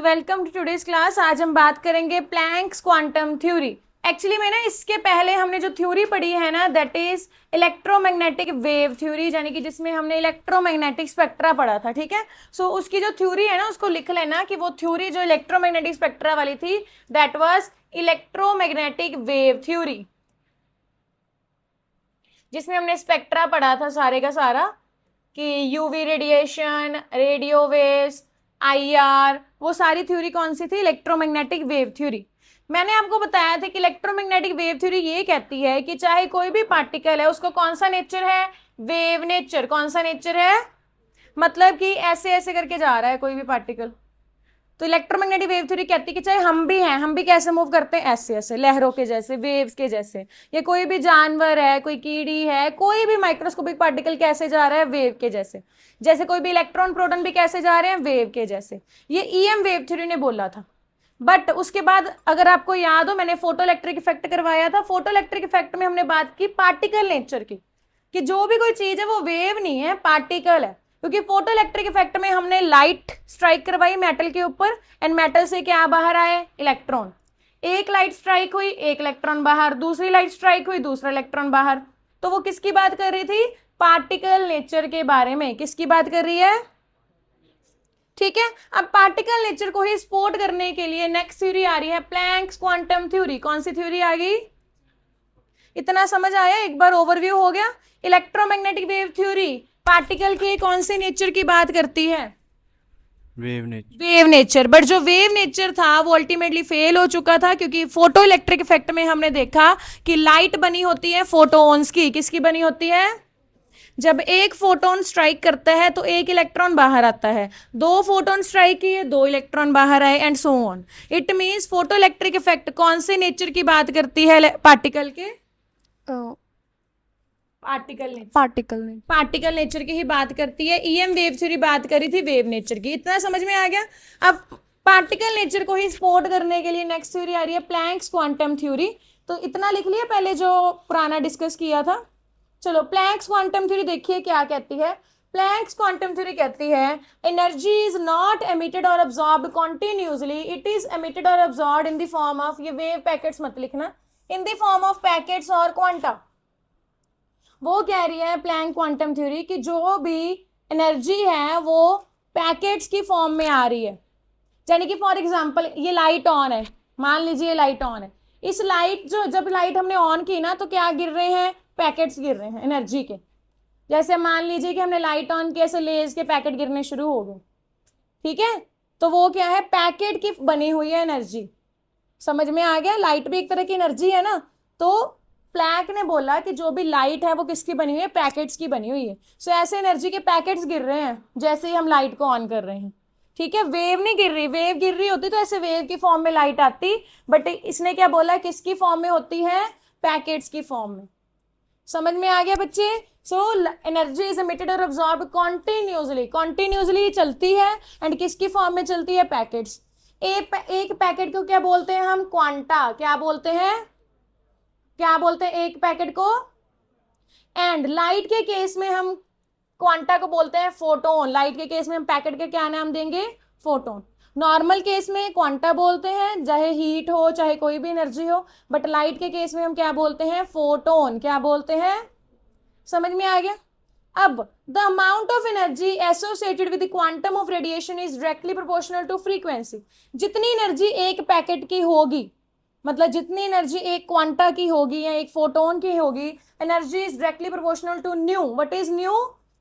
Welcome to today's class. आज हम बात करेंगे प्लैंक्स क्वांटम थ्योरी। एक्चुअली में ना इसके पहले हमने जो थ्योरी पढ़ी है ना that is electromagnetic wave theory, यानी कि जिसमें हमने इलेक्ट्रोमैग्नेटिक स्पेक्ट्रा पढ़ा था। ठीक है, सो उसकी जो थ्योरी है ना उसको लिख लेना कि वो थ्योरी जो इलेक्ट्रोमैग्नेटिक स्पेक्ट्रा वाली थी that was electromagnetic wave theory, जिसमें हमने स्पेक्ट्रा पढ़ा था सारे का सारा कि UV radiation, radio waves, IR, वो सारी थ्योरी कौन सी थी? Electromagnetic wave theory. मैंने आपको बताया था कि इलेक्ट्रोमैग्नेटिक वेव थ्योरी ये कहती है कि चाहे कोई भी पार्टिकल है उसको कौन सा नेचर है? Wave nature. कौन सा नेचर है? मतलब कि ऐसे ऐसे करके जा रहा है कोई भी पार्टिकल। तो इलेक्ट्रोमैग्नेटिक वेव थ्योरी कहती है कि चाहे हम भी हैं, हम भी कैसे मूव करते हैं? ऐसे ऐसे, लहरों के जैसे, वेव्स के जैसे। ये कोई भी जानवर है, कोई कीड़ी है, कोई भी माइक्रोस्कोपिक पार्टिकल कैसे जा रहा है? वेव के जैसे। जैसे कोई भी इलेक्ट्रॉन प्रोटॉन भी कैसे जा रहे हैं? वेव के जैसे। ये ईएम वेव थ्योरी ने बोला था। बट उसके बाद अगर आपको याद हो, मैंने फोटो इलेक्ट्रिक इफेक्ट करवाया था। फोटो इलेक्ट्रिक इफेक्ट में हमने बात की पार्टिकल नेचर की, कि जो भी कोई चीज है वो वेव नहीं है, पार्टिकल है। क्योंकि फोटो इलेक्ट्रिक इफेक्ट में हमने लाइट स्ट्राइक करवाई मेटल के ऊपर, एंड मेटल से क्या बाहर आए? इलेक्ट्रॉन। एक लाइट स्ट्राइक हुई, एक इलेक्ट्रॉन बाहर, दूसरी लाइट स्ट्राइक हुई, दूसरा इलेक्ट्रॉन बाहर। तो वो किसकी बात कर रही थी? पार्टिकल नेचर के बारे में। किसकी बात कर रही है? ठीक है, अब पार्टिकल नेचर को ही सपोर्ट करने के लिए नेक्स्ट थ्योरी आ रही है प्लैंक्स क्वांटम थ्योरी। कौन सी थ्योरी आ गई? इतना समझ आया? एक बार ओवरव्यू हो गया। इलेक्ट्रोमैग्नेटिक वेव थ्योरी पार्टिकल के कौन से नेचर की बात करती है? Wave nature. Wave nature. But जो वेव नेचर था वो अल्टीमेटली फेल हो चुका था, क्योंकि फोटो इलेक्ट्रिक इफेक्ट में हमने देखा कि लाइट बनी होती है फोटोन्स की। किसकी बनी होती है? जब एक फोटोन स्ट्राइक करता है तो एक इलेक्ट्रॉन बाहर आता है, दो फोटोन स्ट्राइक किए, दो इलेक्ट्रॉन बाहर आए, and so on. It means photo electric effect कौन से नेचर की बात करती है? पार्टिकल के पार्टिकल नेचर की ही बात करती है। ईएम वेव थ्योरी बात करी थी वेव नेचर की। इतना समझ में आ गया? अब पार्टिकल नेचर को ही सपोर्ट करने के लिए नेक्स्ट थ्योरी आ रही है प्लैंक्स क्वांटम थ्योरी। तो इतना लिख लिया पहले जो पुराना डिस्कस किया था। चलो, प्लैंक्स क्वांटम थ्योरी देखिए क्या कहती है। प्लैंक्स क्वांटम थ्योरी कहती है एनर्जी इज नॉट एमिटेड और absorbed continuously, it is emitted और absorbed in the form of, ये वेव पैकेट्स मत लिखना, in the form of packets और क्वांटा। वो कह रही है प्लैंक क्वांटम थ्योरी कि जो भी एनर्जी है वो पैकेट्स की फॉर्म में आ रही है। यानी कि फॉर एग्जांपल ये लाइट ऑन है, मान लीजिए ये लाइट ऑन है। इस लाइट जो जब लाइट हमने ऑन की ना तो क्या गिर रहे हैं? पैकेट्स गिर रहे हैं एनर्जी के। जैसे मान लीजिए कि हमने लाइट ऑन की, ऐसे लेज के पैकेट गिरने शुरू हो गए। ठीक है, तो वो क्या है? पैकेट की बनी हुई है एनर्जी। समझ में आ गया? लाइट भी एक तरह की एनर्जी है ना। तो प्लैंक ने बोला कि जो भी लाइट है वो किसकी बनी हुई है? पैकेट्स की बनी हुई है। सो ऐसे एनर्जी के पैकेट्स गिर रहे हैं जैसे ही हम लाइट को ऑन कर रहे हैं। ठीक है, वेव नहीं गिर रही। वेव गिर रही होती तो ऐसे वेव की फॉर्म में लाइट आती, बट इसने क्या बोला? किसकी फॉर्म में होती है? पैकेट्स की फॉर्म में। समझ में आ गया बच्चे? सो एनर्जी इज एमिटेड और अब्सॉर्ब कॉन्टिन्यूसली, कॉन्टिन्यूसली चलती है, एंड किसकी फॉर्म में चलती है? पैकेट्स। एक पैकेट को क्या बोलते हैं हम? क्वांटा। क्या बोलते हैं? क्या बोलते हैं एक पैकेट को? एंड लाइट के केस में हम क्वांटा को बोलते हैं फोटोन। लाइट के केस में हम पैकेट के क्या नाम देंगे? फोटोन। नॉर्मल केस में क्वांटा बोलते हैं, चाहे हीट हो चाहे कोई भी एनर्जी हो, बट लाइट के केस में हम क्या बोलते हैं? फोटोन। क्या बोलते हैं? समझ में आ गया? अब the amount of energy associated with the quantum of radiation is directly proportional to frequency. जितनी एनर्जी एक पैकेट की होगी, मतलब जितनी एनर्जी एक क्वांटा की होगी या एक फोटोन की होगी, energy is directly proportional to nu. What is nu?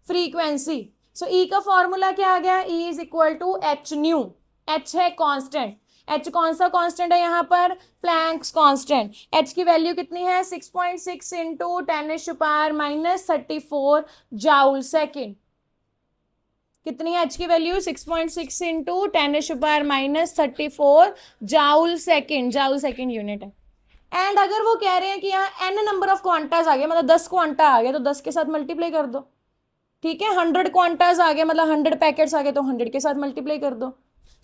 Frequency. So E का फॉर्मूला क्या आ गया? E is equal to H nu. H है कांस्टेंट। एच कौन सा कांस्टेंट है यहाँ पर? Planck's constant. एच की वैल्यू कितनी है? 6.6 इंटू 10⁻⁻34 जाउल सेकेंड। कितनी है एच की value? 6.6 into 10⁻⁻34 joule second. Joule second unit है। एंड अगर वो कह रहे हैं कि यहाँ एन नंबर ऑफ क्वांटाज आ गए, मतलब 10 क्वांटा आ गया, तो 10 के साथ मल्टीप्लाई कर दो। ठीक है, 100 क्वांटाज आ गए, मतलब 100 पैकेट्स आ गए, तो 100 के साथ मल्टीप्लाई कर दो।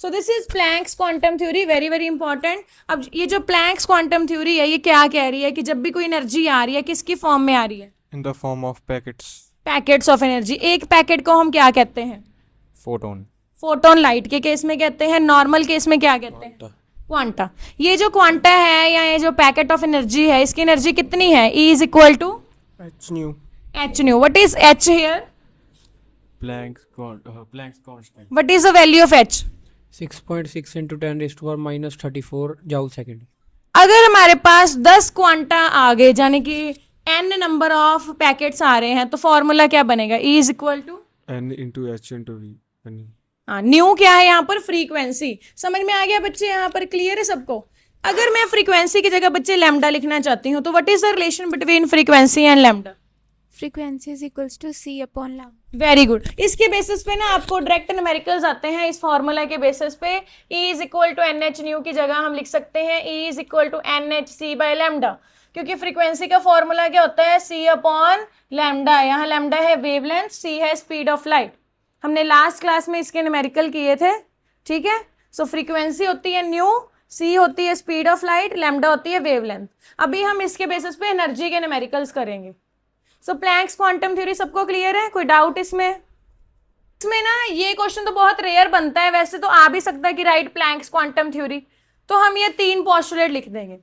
So this is Planck's quantum theory, very very important. अब ये जो प्लैंक्स क्वांटम थ्योरी है ये क्या कह रही है कि जब भी कोई एनर्जी आ रही है किसकी फॉर्म में आ रही है? इन the form of packets. Packets of energy. एक पैकेट को हम क्या कहते हैं? फोटोन। फोटोन लाइट के केस में कहते हैं, नॉर्मल केस में क्या कहते हैं? क्वांटा। ये जो क्वांटा है या ये जो पैकेट ऑफ एनर्जी है, इसकी एनर्जी कितनी है? E is equal to H nu. H nu. What is H here? Planck's constant. What is the value of H? 6.6 into 10 raised to power minus 34 joule second. अगर हमारे पास 10 quanta आ गए, यानी कि n number of packets आ रहे हैं, तो formula क्या बनेगा? E is equal to N into H into V. N. हाँ, न्यू क्या है यहाँ पर? फ्रीक्वेंसी। समझ में आ गया बच्चे? यहाँ पर क्लियर है सबको? अगर मैं फ्रीक्वेंसी की जगह बच्चे लैम्डा लिखना चाहती हूँ, तो what is the relation between frequency and lambda? Frequency is equals to C upon lambda. Very good. इसके बेसिस पे ना आपको डायरेक्ट न्यूमेरिकल्स आते हैं। इस फॉर्मूला के बेसिस पे E is equal to N H nu की जगह हम लिख सकते हैं E is equal to N H C by lambda, क्योंकि फ्रीक्वेंसी का फॉर्मूला क्या होता है? C upon lambda. यहाँ लैम्डा है वेवलेंथ, C है स्पीड ऑफ लाइट। हमने लास्ट क्लास में इसके न्यूमेरिकल किए थे, ठीक है? सो फ्रीक्वेंसी होती है न्यू, C होती है स्पीड ऑफ लाइट, लैम्डा होती है वेवलेंथ। अभी हम इसके बेसिस पे एनर्जी के न्यूमेरिकल्स करेंगे। सो प्लैंक्स क्वांटम थ्योरी सबको क्लियर है? कोई डाउट इसमें? इसमें ना ये क्वेश्चन तो बहुत रेयर बनता है, वैसे तो आ भी सकता है कि राइट प्लैंक्स क्वांटम थ्योरी, तो हम ये 3 पोस्टुलेट लिख देंगे।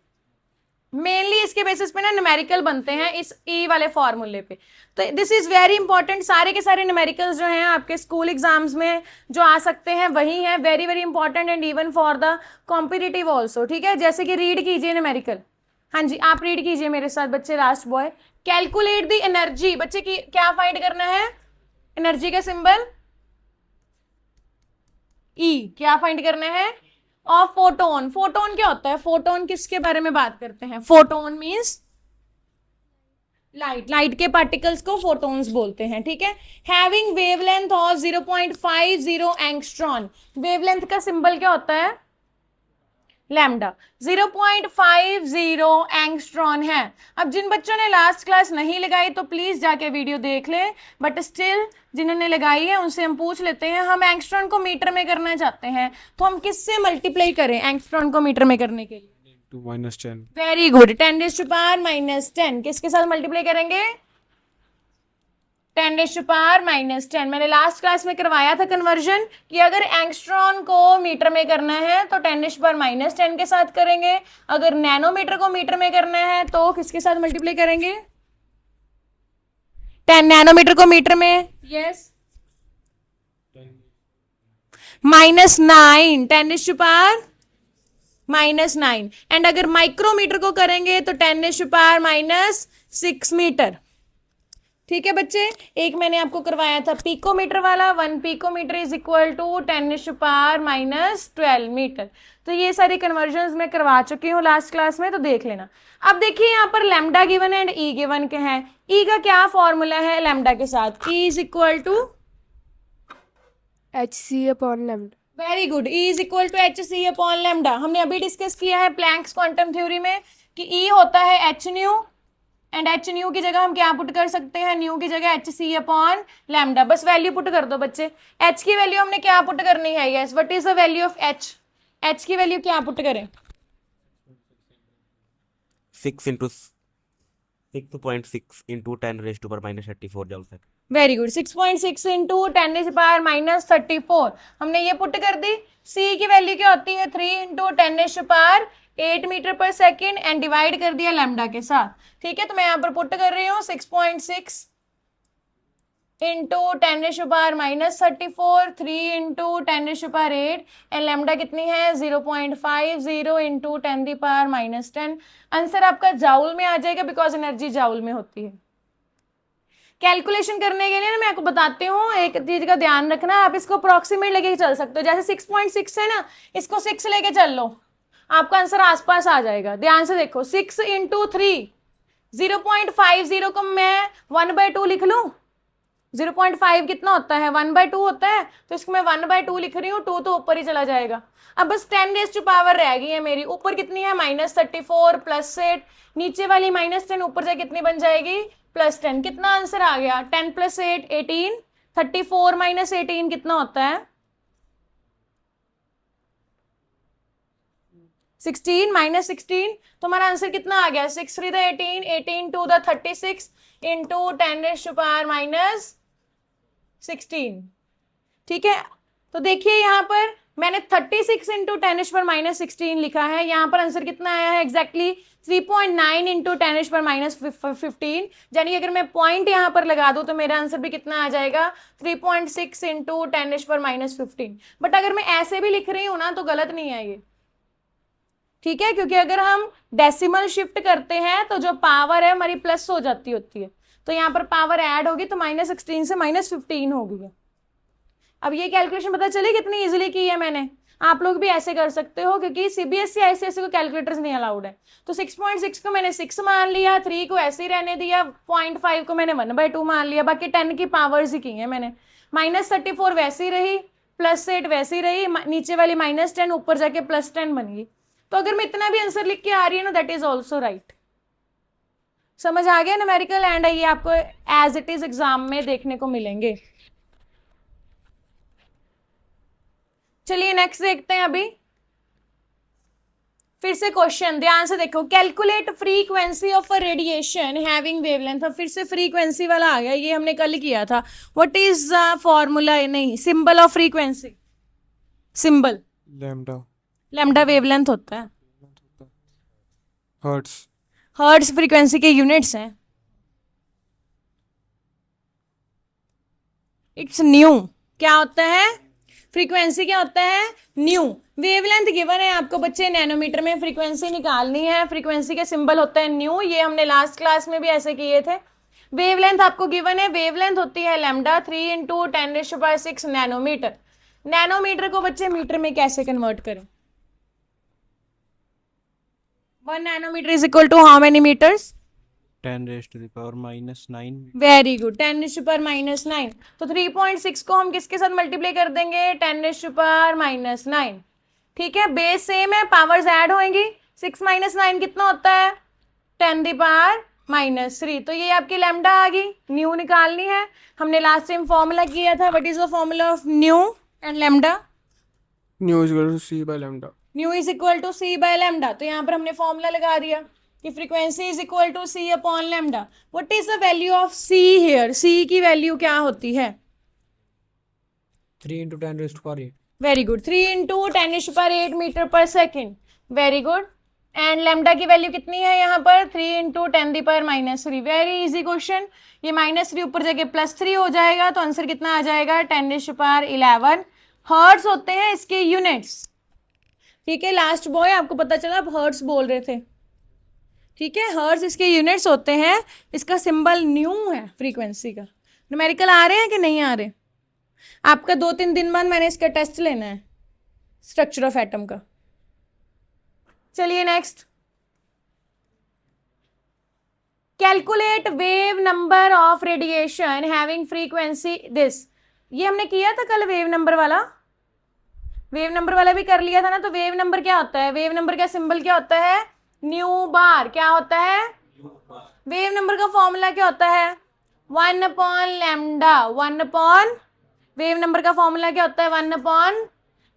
मेनली इसके बेसिस पे ना न्यूमेरिकल बनते हैं इस E वाले फॉर्मूले पे। तो दिस इज वेरी इंपॉर्टेंट। सारे के सारे न्यूमेरिकल्स जो हैं आपके स्कूल एग्जाम्स में जो आ सकते हैं वही हैं, very very important and even for the competitive also, ठीक है? जैसे कि रीड कीजिए न्यूमेरिकल। हाँ जी, आप रीड कीजिए मेरे साथ बच्चे, last boy. Calculate the energy. बच्चे की क्या फाइंड करना है? एनर्जी का सिंबल E। क्या फाइंड करना है? Of photon. फोटोन क्या होता है? फोटोन किसके बारे में बात करते हैं? Photon means light. लाइट के पार्टिकल्स को फोटोन्स बोलते हैं, ठीक है? Having wavelength of 0.50 angstrom. Wavelength का सिंबल क्या होता है? लैम्डा। 0.50 एंगस्ट्रॉन है। अब जिन बच्चों ने लास्ट क्लास नहीं लगाई तो प्लीज जाके वीडियो देख लें, बट स्टिल जिन्होंने लगाई है उनसे हम पूछ लेते हैं। हम एंगस्ट्रॉन को मीटर में करना चाहते हैं, तो हम किससे मल्टीप्लाई करें एंगस्ट्रॉन को मीटर में करने के लिए? To minus 10. Very good. 10⁻⁻10 किसके साथ मल्टीप्लाई करेंगे? 10⁻⁻10। मैंने लास्ट क्लास में करवाया था कन्वर्जन कि अगर एंगस्ट्रॉन को मीटर में करना है तो 10⁻⁻10 के साथ करेंगे, अगर नैनोमीटर को मीटर में करना है तो किसके साथ मल्टीप्लाई करेंगे? 10 नैनोमीटर को मीटर में, यस, -9, 10⁻⁻9। एंड अगर माइक्रोमीटर को करेंगे तो 10⁻⁻6 मीटर। ठीक है बच्चे? एक मैंने आपको करवाया था पिकोमीटर वाला। 1 picometre is equal to 10⁻⁻12 metre. तो ये सारी कन्वर्जन्स मैं करवा चुकी हूँ लास्ट क्लास में, तो देख लेना। अब देखिए यहाँ पर lambda given and E given के हैं। E का क्या फॉर्मूला है लैम्डा के साथ? E is equal to H C upon lambda. Very good. E is equal to H C upon lambda. हमने अभी डिस्कस किया है प्लैंक्स क्वांटम थ्योरी में कि E होता है H new, and H nu की जगह हम क्या पुट कर सकते हैं? न्यू की जगह एच सी अपॉन लैम्डा। बस वैल्यू पुट कर दो बच्चे। एच की वैल्यू हमने क्या पुट करनी है? Yes, what is the value of H? H की वैल्यू क्या पुट करें? 6.6 into 10 raised to power minus 34 joule second. Very good. 6.6 into 10⁻⁻34 हमने ये पुट कर दी। C की वैल्यू क्या होती है? 3 इंटू 10⁸8 मीटर पर सेकेंड एंड डिवाइड कर दिया लैम्डा के साथ। ठीक है, तो मैं यहाँ पर पुट कर रही हूँ 6.6 इंटू 10⁻⁻34, 3 इंटू 10⁸8 एंड लैम्डा कितनी है? 0.50 इंटू 10⁻⁻10। आंसर आपका जाउल में आ जाएगा बिकॉज एनर्जी जाउल में होती है। कैलकुलेशन करने के लिए ना मैं आपको बताती हूँ, एक चीज का ध्यान रखना, आप इसको अप्रोक्सीमेट लेके चल सकते हो। जैसे 6.6 है ना, इसको 6 लेके चल लो, आपका आंसर आसपास आ जाएगा। ध्यान से देखो, 6 इंटू 3, 0.50 को मैं 1/2 लिख लूं। 0.5 कितना होता है? 1/2 होता है, तो इसको मैं 1/2 लिख रही हूँ। 2 तो ऊपर ही चला जाएगा। अब बस 10 रेज़ टू पावर रह गई है मेरी। ऊपर कितनी है? -34 +8, नीचे वाली -10 ऊपर जाए कितनी बन जाएगी? +10। कितना आंसर आ गया? 10 + 8 18, 34 - 18 कितना होता है? 16 - 16। तो हमारा आंसर कितना आ गया? 6 3 18, 18 2 36 इंटू 10⁻⁻16। ठीक है, तो देखिए यहाँ पर मैंने 36 इंटू 10⁻⁻16 लिखा है, यहाँ पर आंसर कितना आया है एग्जैक्टली 3.9 इंटू 10⁻⁻15, यानी कि अगर मैं पॉइंट यहाँ पर लगा दूं तो मेरा आंसर भी कितना आ जाएगा 3.6 इंटू 10⁻⁻15। बट अगर मैं ऐसे भी लिख रही हूँ ना तो गलत नहीं है ये, ठीक है, क्योंकि अगर हम डेसिमल शिफ्ट करते हैं तो जो पावर है हमारी प्लस हो जाती होती है, तो यहाँ पर पावर ऐड होगी तो -16 से -15 होगी। अब ये कैलकुलेशन पता चली कितनी इजीली की है मैंने। आप लोग भी ऐसे कर सकते हो क्योंकि सीबीएसई आईसीएसई को कैलकुलेटर्स नहीं अलाउड है। तो 6.6 को मैंने 6 मान लिया, 3 को ऐसे ही रहने दिया, 0.5 को मैंने 1/2 मान लिया, बाकी 10 की पावर्स ही की है मैंने। -34 वैसी रही, +8 वैसी रही, नीचे वाली -10 ऊपर जाके +10 बन गई। तो अगर मैं इतना भी आंसर लिख के आ रही है ना दैट इज ऑल्सो राइट। समझ आ गया न्यूमेरिकल एंड ये आपको एज इट इज एग्जाम में देखने को मिलेंगे। चलिए नेक्स्ट देखते हैं। अभी फिर से क्वेश्चन ध्यान से देखो, calculate frequency of a radiation having wavelength. अब फिर से फ्रीक्वेंसी वाला आ गया, ये हमने कल किया था। व्हाट इज फॉर्मूला, नहीं symbol of frequency, symbol lambda lambda wavelength होता है, हर्ट्स। हर्ट्ज फ्रीक्वेंसी के यूनिट्स हैं। इट्स न्यू, क्या होता है फ्रीक्वेंसी, क्या होता है न्यू। वेवलेंथ गिवन है आपको बच्चे नैनोमीटर में, फ्रीक्वेंसी निकालनी है, फ्रीक्वेंसी के सिंबल होता है न्यू, ये हमने लास्ट क्लास में भी ऐसे किए थे। वेवलेंथ आपको गिवन है, वेवलेंथ होती है लैम्डा 3 इंटू 10⁻6 नैनोमीटर। नैनोमीटर को बच्चे मीटर में कैसे कन्वर्ट करें? 1 nanometre is equal to how many metres? 10⁻⁻9। Very good, 10⁻⁻9। तो 3.6 को हम किसके साथ मल्टीप्लाई कर देंगे? 10⁻⁻9। ठीक है, बेस सेम है, पावर्स ऐड होंगी। 6 - 9 कितना होता है? 10⁻³ तो ये आपकी लैम्डा आ गई। न्यू निकालनी है, हमने लास्ट टाइम फॉर्मूला किया था। What is the formula of nu and lambda? Nu is equal to C by lambda. Nu is equal to C by lambda, तो यहाँ पर हमने फॉर्मूला लगा दिया कि frequency is equal to C upon lambda. What is the value of c here? C की value क्या होती है? 3 into 10⁻8। Very good, 3 into 10⁸ metre पर second. Very good. And lambda की वैल्यू कितनी है यहाँ पर? 3 इंटू 10⁻³ वेरी इजी क्वेश्चन। ये -3 ऊपर जाके +3 हो जाएगा, तो आंसर कितना आ जाएगा? 10⁻11 हर्ट्स होते हैं इसके यूनिट्स। ठीक है, लास्ट बॉय आपको पता चला आप हर्ट्स बोल रहे थे। ठीक है, हर्ट्स इसके यूनिट्स होते हैं, इसका सिंबल न्यू है फ्रीक्वेंसी का। न्यूमेरिकल आ रहे हैं कि नहीं आ रहे? आपका 2-3 दिन बाद मैंने इसका टेस्ट लेना है, स्ट्रक्चर ऑफ एटम का। चलिए next, calculate wave number of radiation having frequency this. ये हमने किया था कल, वेव नंबर वाला, वेव नंबर वाला भी कर लिया था ना। तो वेव नंबर क्या होता है? वेव नंबर का सिंबल क्या होता है? न्यू बार। क्या होता है? वेव नंबर का फॉर्मूला क्या होता है? 1 upon lambda. 1 upon, wave number का फॉर्मूला क्या होता है? 1 अपॉन,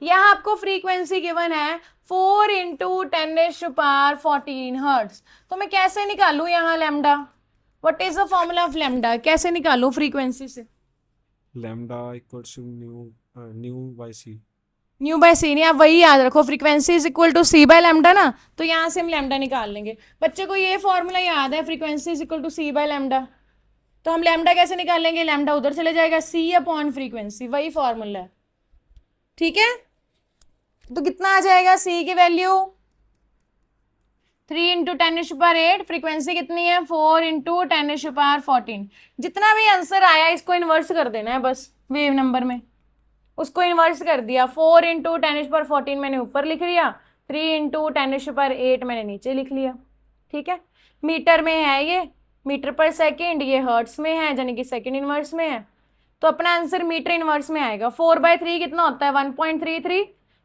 यहाँ आपको फ्रीक्वेंसी गिवन है 4 इंटू 10⁻14 हर्ट्ज। तो मैं कैसे निकालूं यहाँ lambda? What is the formula of lambda? कैसे निकालूं फ्रीक्वेंसी से? Lambda equals to nu by c. Nu by c नहीं, आप वही याद रखो, frequency is equal to C by lambda ना, तो यहाँ से हम लैम्डा निकाल लेंगे। बच्चे को ये फॉर्मूला याद है, frequency is equal to C by lambda. तो हम लैम्डा कैसे निकालेंगे? लैम्डा उधर चले जाएगा, सी अपॉन फ्रीक्वेंसी, वही फॉर्मूला है। ठीक है, तो कितना आ जाएगा? सी की वैल्यू 3 इंटू 10⁸, फ्रीक्वेंसी कितनी है? 4 इंटू 10⁻14। जितना भी आंसर आया इसको इन्वर्स कर देना है बस, वेव नंबर में उसको इन्वर्स कर दिया। 4 इंटू 10⁻14 मैंने ऊपर लिख लिया, 3 इंटू 10⁸ मैंने नीचे लिख लिया। ठीक है, मीटर में है ये, मीटर पर सेकेंड, ये हर्ट्स में है यानी कि सेकेंड इनवर्स में है, तो अपना आंसर मीटर इनवर्स में आएगा। 4/3 कितना होता है? 1.33।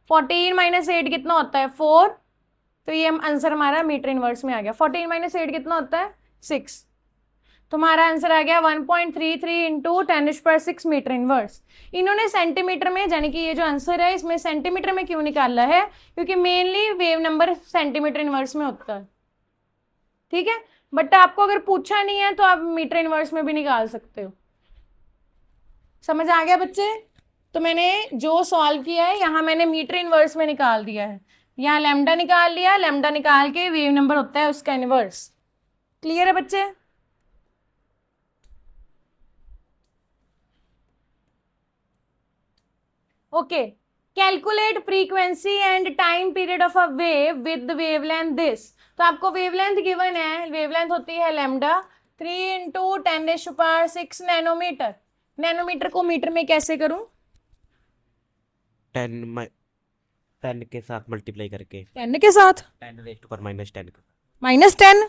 14 - 8 कितना होता है? 4। तो ये आंसर हमारा मीटर इनवर्स में आ गया। 14 - 8 कितना होता है? 6। तुम्हारा आंसर आ गया 1.33 इंटू 10⁻6 मीटर इनवर्स। इन्होंने सेंटीमीटर में, यानी कि ये जो आंसर है इसमें सेंटीमीटर में क्यों निकाला है? क्योंकि mainly wave number centimetre inverse में होता है। ठीक है, बट आपको अगर पूछा नहीं है तो आप मीटर इनवर्स में भी निकाल सकते हो। समझ आ गया बच्चे? तो मैंने जो सॉल्व किया है यहाँ मैंने मीटर इनवर्स में निकाल दिया है, यहाँ लैम्डा निकाल लिया, लैम्डा निकाल के वेव नंबर होता है उसका इनवर्स। क्लियर है बच्चे? Okay, calculate frequency and time period of a wave with wavelength this. तो आपको वेवलेंथ गिवन है, वेवलेंथ होती है लैम्डा 3 × 10⁶ नैनोमीटर। नैनोमीटर को मीटर में कैसे करूं? 10 के साथ मल्टीप्लाई करके 10 के साथ, 10 रेस्ट पर -10 -10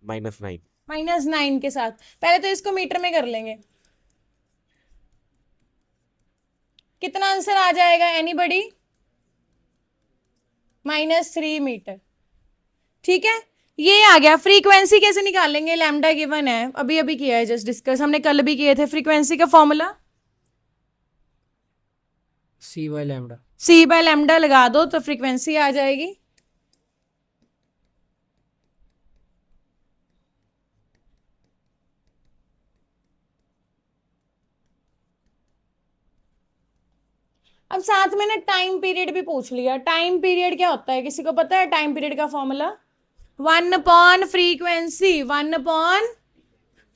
-9 -9 के साथ। पहले तो इसको मीटर में कर लेंगे, कितना आंसर आ जाएगा एनीबडी? -3 मीटर। ठीक है, ये आ गया। फ्रीक्वेंसी कैसे निकालेंगे? लैम्डा गिवन है, अभी अभी किया है जस्ट डिस्कस, हमने कल भी किए थे। फ्रीक्वेंसी का फॉर्मूला C/λ। C/λ लगा दो तो फ्रीक्वेंसी आ जाएगी। अब साथ में ना टाइम पीरियड भी पूछ लिया। टाइम पीरियड क्या होता है, किसी को पता है टाइम पीरियड का फॉर्मूला? 1/फ्रीक्वेंसी।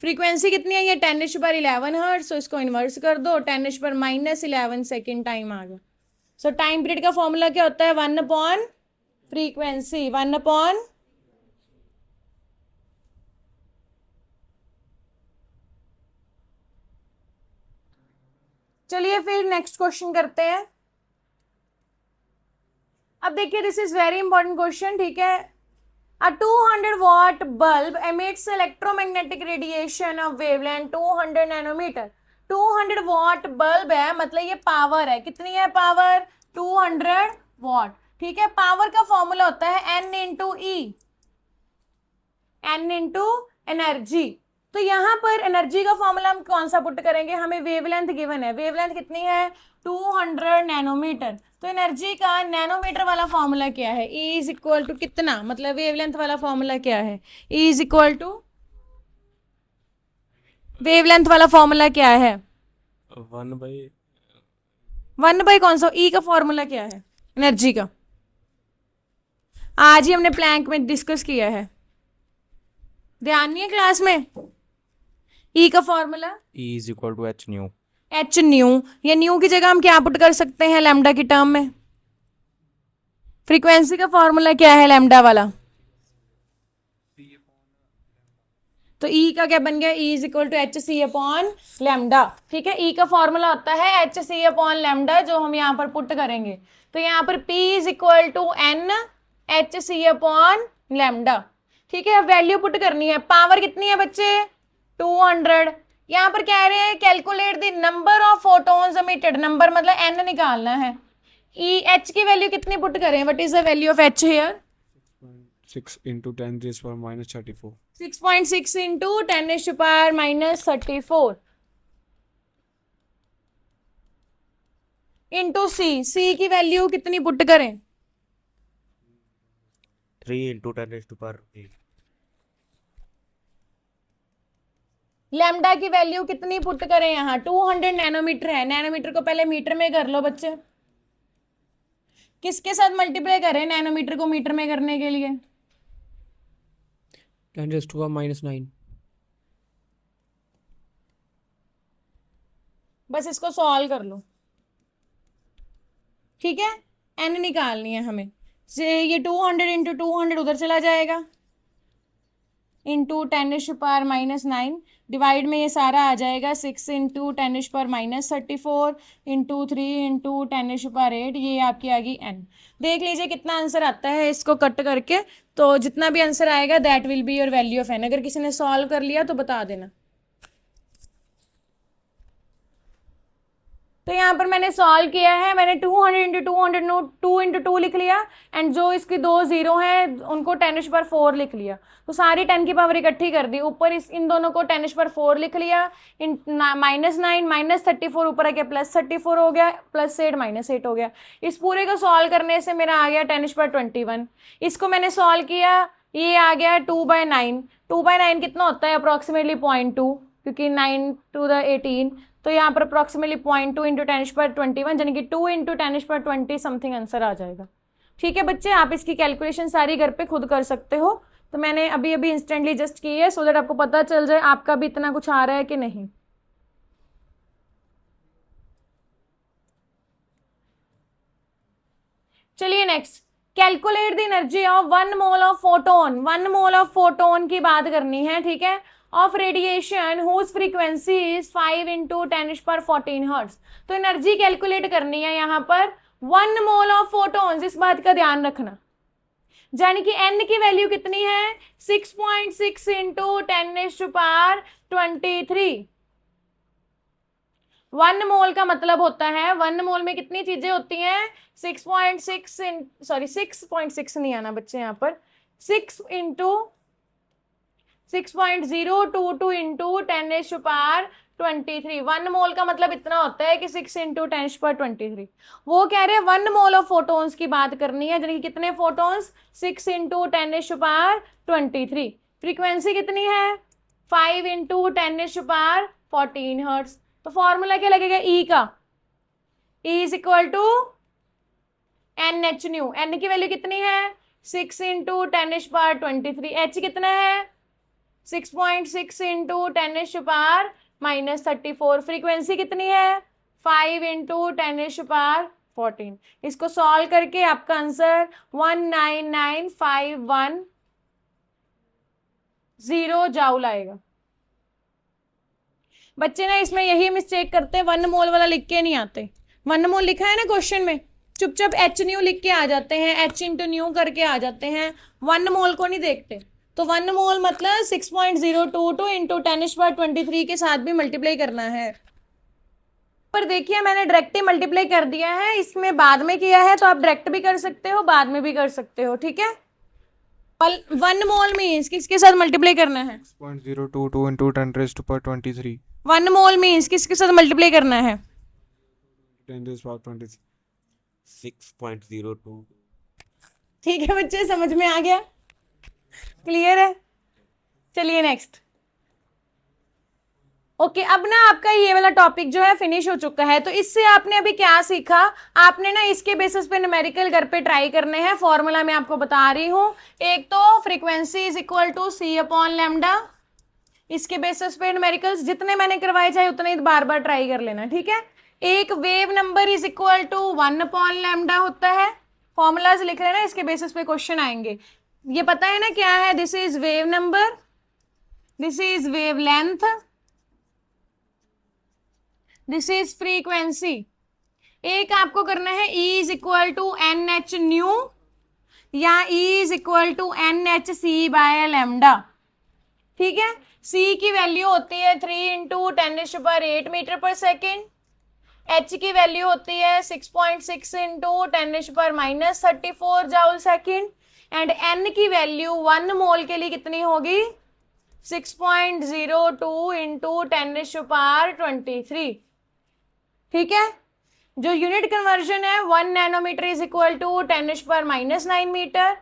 1/फ्रीक्वेंसी कितनी है? ये 10⁻11 हर्ट्ज। सो इसको इन्वर्स कर दो, 10⁻11 सेकेंड टाइम आ गया। सो टाइम पीरियड का फॉर्मूला क्या होता है? 1/फ्रीक्वेंसी। 1/, चलिए फिर नेक्स्ट क्वेश्चन करते हैं। अब देखिए, this is very important question. ठीक है, a 200 watt bulb emits electromagnetic radiation of wavelength 200 nanometer। 200 watt bulb है, मतलब ये पावर है। कितनी है पावर? 200 watt। ठीक है, पावर का फॉर्मूला होता है N × E, N × एनर्जी। तो यहाँ पर एनर्जी का फॉर्मूला हम कौन सा पुट करेंगे? हमें वेवलेंथ गिवन है, वेवलेंथ कितनी है? 200 नैनोमीटर। तो एनर्जी का नैनोमीटर वाला फॉर्मूला क्या है? E = कितना, मतलब वेवलेंथ वाला फॉर्मूला क्या है? E = वेवलेंथ वाला फॉर्मूला क्या है? 1/, कौन सा? E का फॉर्मूला क्या है एनर्जी का? आज ही हमने प्लैंक में डिस्कस किया है, ध्यान नहीं है क्लास में? E का formula E is equal to h nu। H new. ये न्यू की जगह हम क्या पुट कर सकते हैं लैम्डा की टर्म में? फ्रीक्वेंसी का फॉर्मूला क्या है लैम्डा वाला? तो E का क्या बन गया? E = hc/λ। ठीक है, E का फॉर्मूला होता है hc/λ, जो हम यहाँ पर पुट करेंगे। तो यहाँ पर P = n hc/λ। ठीक है, वैल्यू पुट करनी है। पावर कितनी है बच्चे? 200। यहाँ पर कह रहे हैं calculate the number of photons emitted. Number मतलब n निकालना है। H की वैल्यू कितनी पुट करें? What is the value of H here? 6 × 10⁻34। 6.6 × 10⁻34 into C की वैल्यू कितनी पुट करें? 3 × 10⁸। लैम्डा की वैल्यू कितनी पुट करें? यहाँ 200 नैनोमीटर है, नैनोमीटर को पहले मीटर में कर लो बच्चे। किसके साथ मल्टीप्लाई करें नैनोमीटर को मीटर में करने के लिए? 10⁻⁻9। बस इसको सॉल्व कर लो। ठीक है, n निकालनी है हमें। से ये 200 × 200 उधर चला जाएगा, इंटू 10⁻⁻9 डिवाइड में ये सारा आ जाएगा 6 × 10⁻34 इंटू 3 × 10⁸, ये आपकी आ गई n। देख लीजिए कितना आंसर आता है इसको कट करके। तो जितना भी आंसर आएगा that will be your value of n। अगर किसी ने सॉल्व कर लिया तो बता देना। तो यहाँ पर मैंने सॉल्व किया है, मैंने 200 × 200 2 × 2 लिख लिया, एंड जो इसकी 2 0 हैं उनको 10⁻4 लिख लिया। तो सारी 10 की पावर इकट्ठी कर दी, ऊपर इन दोनों को 10⁻4 लिख लिया, इन -9 -34 ऊपर आके +34 हो गया, +8 -8 हो गया। इस पूरे को सॉल्व करने से मेरा आ गया 10⁻21। इसको मैंने सॉल्व किया, ये आ गया 2/9। 2/9 कितना होता है? अप्रॉक्सीमेटली 0.2, क्योंकि 9 × 18 तो यहाँ पर अप्रोक्सीमेटली 0.2 इंटू 10⁻21 यानी कि 2 इंटू 10⁻20 समथिंग आंसर आ जाएगा। ठीक है बच्चे, आप इसकी कैलकुलेशन सारी घर पे खुद कर सकते हो। तो मैंने अभी अभी इंस्टेंटली जस्ट की है सो दैट आपको पता चल जाए आपका भी इतना कुछ आ रहा है कि नहीं। चलिए next, calculate the energy of 1 mole of photon. 1 mole of photon की बात करनी है, ठीक है, of radiation whose frequency is 5 into 10⁻14 hertz. तो एनर्जी कैलकुलेट करनी है यहाँ पर 1 मोल ऑफ फोटोन्स, इस बात का ध्यान रखना। यानी कि n की वैल्यू कितनी है 6.6 इंटू 10⁻23। 1 मोल का मतलब होता है 1 मोल में कितनी चीजें होती हैं 6.6 नहीं आना बच्चे यहाँ पर 6 इंटू 6.022 इंटू 10⁻23। 1 मोल का मतलब इतना होता है कि 6 इंटू 10⁻23। वो कह रहे हैं 1 मोल ऑफ फोटोन्स की बात करनी है, यानी कि कितने फोटोन्स 6 इंटू 10⁻23। फ्रीक्वेंसी कितनी है 5 इंटू 10⁻14 हर्ट्ज। तो फॉर्मूला क्या लगेगा E का, E is equal to NH nu. N की वैल्यू कितनी है 6 इंटू 10⁻23। H कितना है 6.6 इंटू 10⁻−34। फ्रीक्वेंसी कितनी है 5 इंटू 10⁻14। इसको सॉल्व करके आपका आंसर 19951 जाउल आएगा। बच्चे ना इसमें यही मिस्टेक करते हैं, 1 मोल वाला लिख के नहीं आते। 1 मोल लिखा है ना क्वेश्चन में, चुपचाप H न्यू लिख के आ जाते हैं, H इंटू न्यू करके आ जाते हैं, 1 मोल को नहीं देखते। तो 1 मोल मतलब 6.022 इंटू 10⁻23 के साथ भी मल्टीप्लाई करना है। पर देखिए मैंने डायरेक्ट ही मल्टीप्लाई कर दिया है, इसमें बाद में किया है तो आप डायरेक्ट भी कर सकते हो, बाद में भी कर सकते हो, ठीक है। 1 मोल मीन्स किसके साथ मल्टीप्लाई करना है 6.022 इंटू 10⁻23। 1 मोल मीन्स किसके साथ मल्टीप्लाई करना है 10⁻23। 6.02। ठीक है बच्चे, समझ में आ गया, क्लियर है। चलिए नेक्स्ट। ओके अब ना आपका ये वाला टॉपिक जो है फिनिश हो चुका है। तो इससे आपने अभी क्या सीखा, आपने ना इसके बेसिस पे न्यूमेरिकल घर पे ट्राई करने हैं। फॉर्मूला मैं आपको बता रही हूं, एक तो frequency is equal to C/λ। इसके बेसिस पे न्यूमेरिकल्स जितने मैंने करवाए चाहे उतने ही बार बार ट्राई कर लेना, ठीक है। एक wave number is equal to 1/λ होता है। फॉर्मूलाज लिख लेना, इसके बेसिस पे क्वेश्चन आएंगे। ये पता है ना क्या है, this is wave number, this is wave length, this is frequency. एक आपको करना है E is equal to NH nu या E is equal to NHC/λ, ठीक है। C की वैल्यू होती है 3 इंटू 10⁸ मीटर पर सेकेंड, H की वैल्यू होती है 6.6 into 10⁻34 joule second, and N की वैल्यू 1 मोल के लिए कितनी होगी 6.02 इंटू 10⁻23, ठीक है। जो यूनिट कन्वर्जन है 1 nanometre is equal to 10⁻⁻9 metre,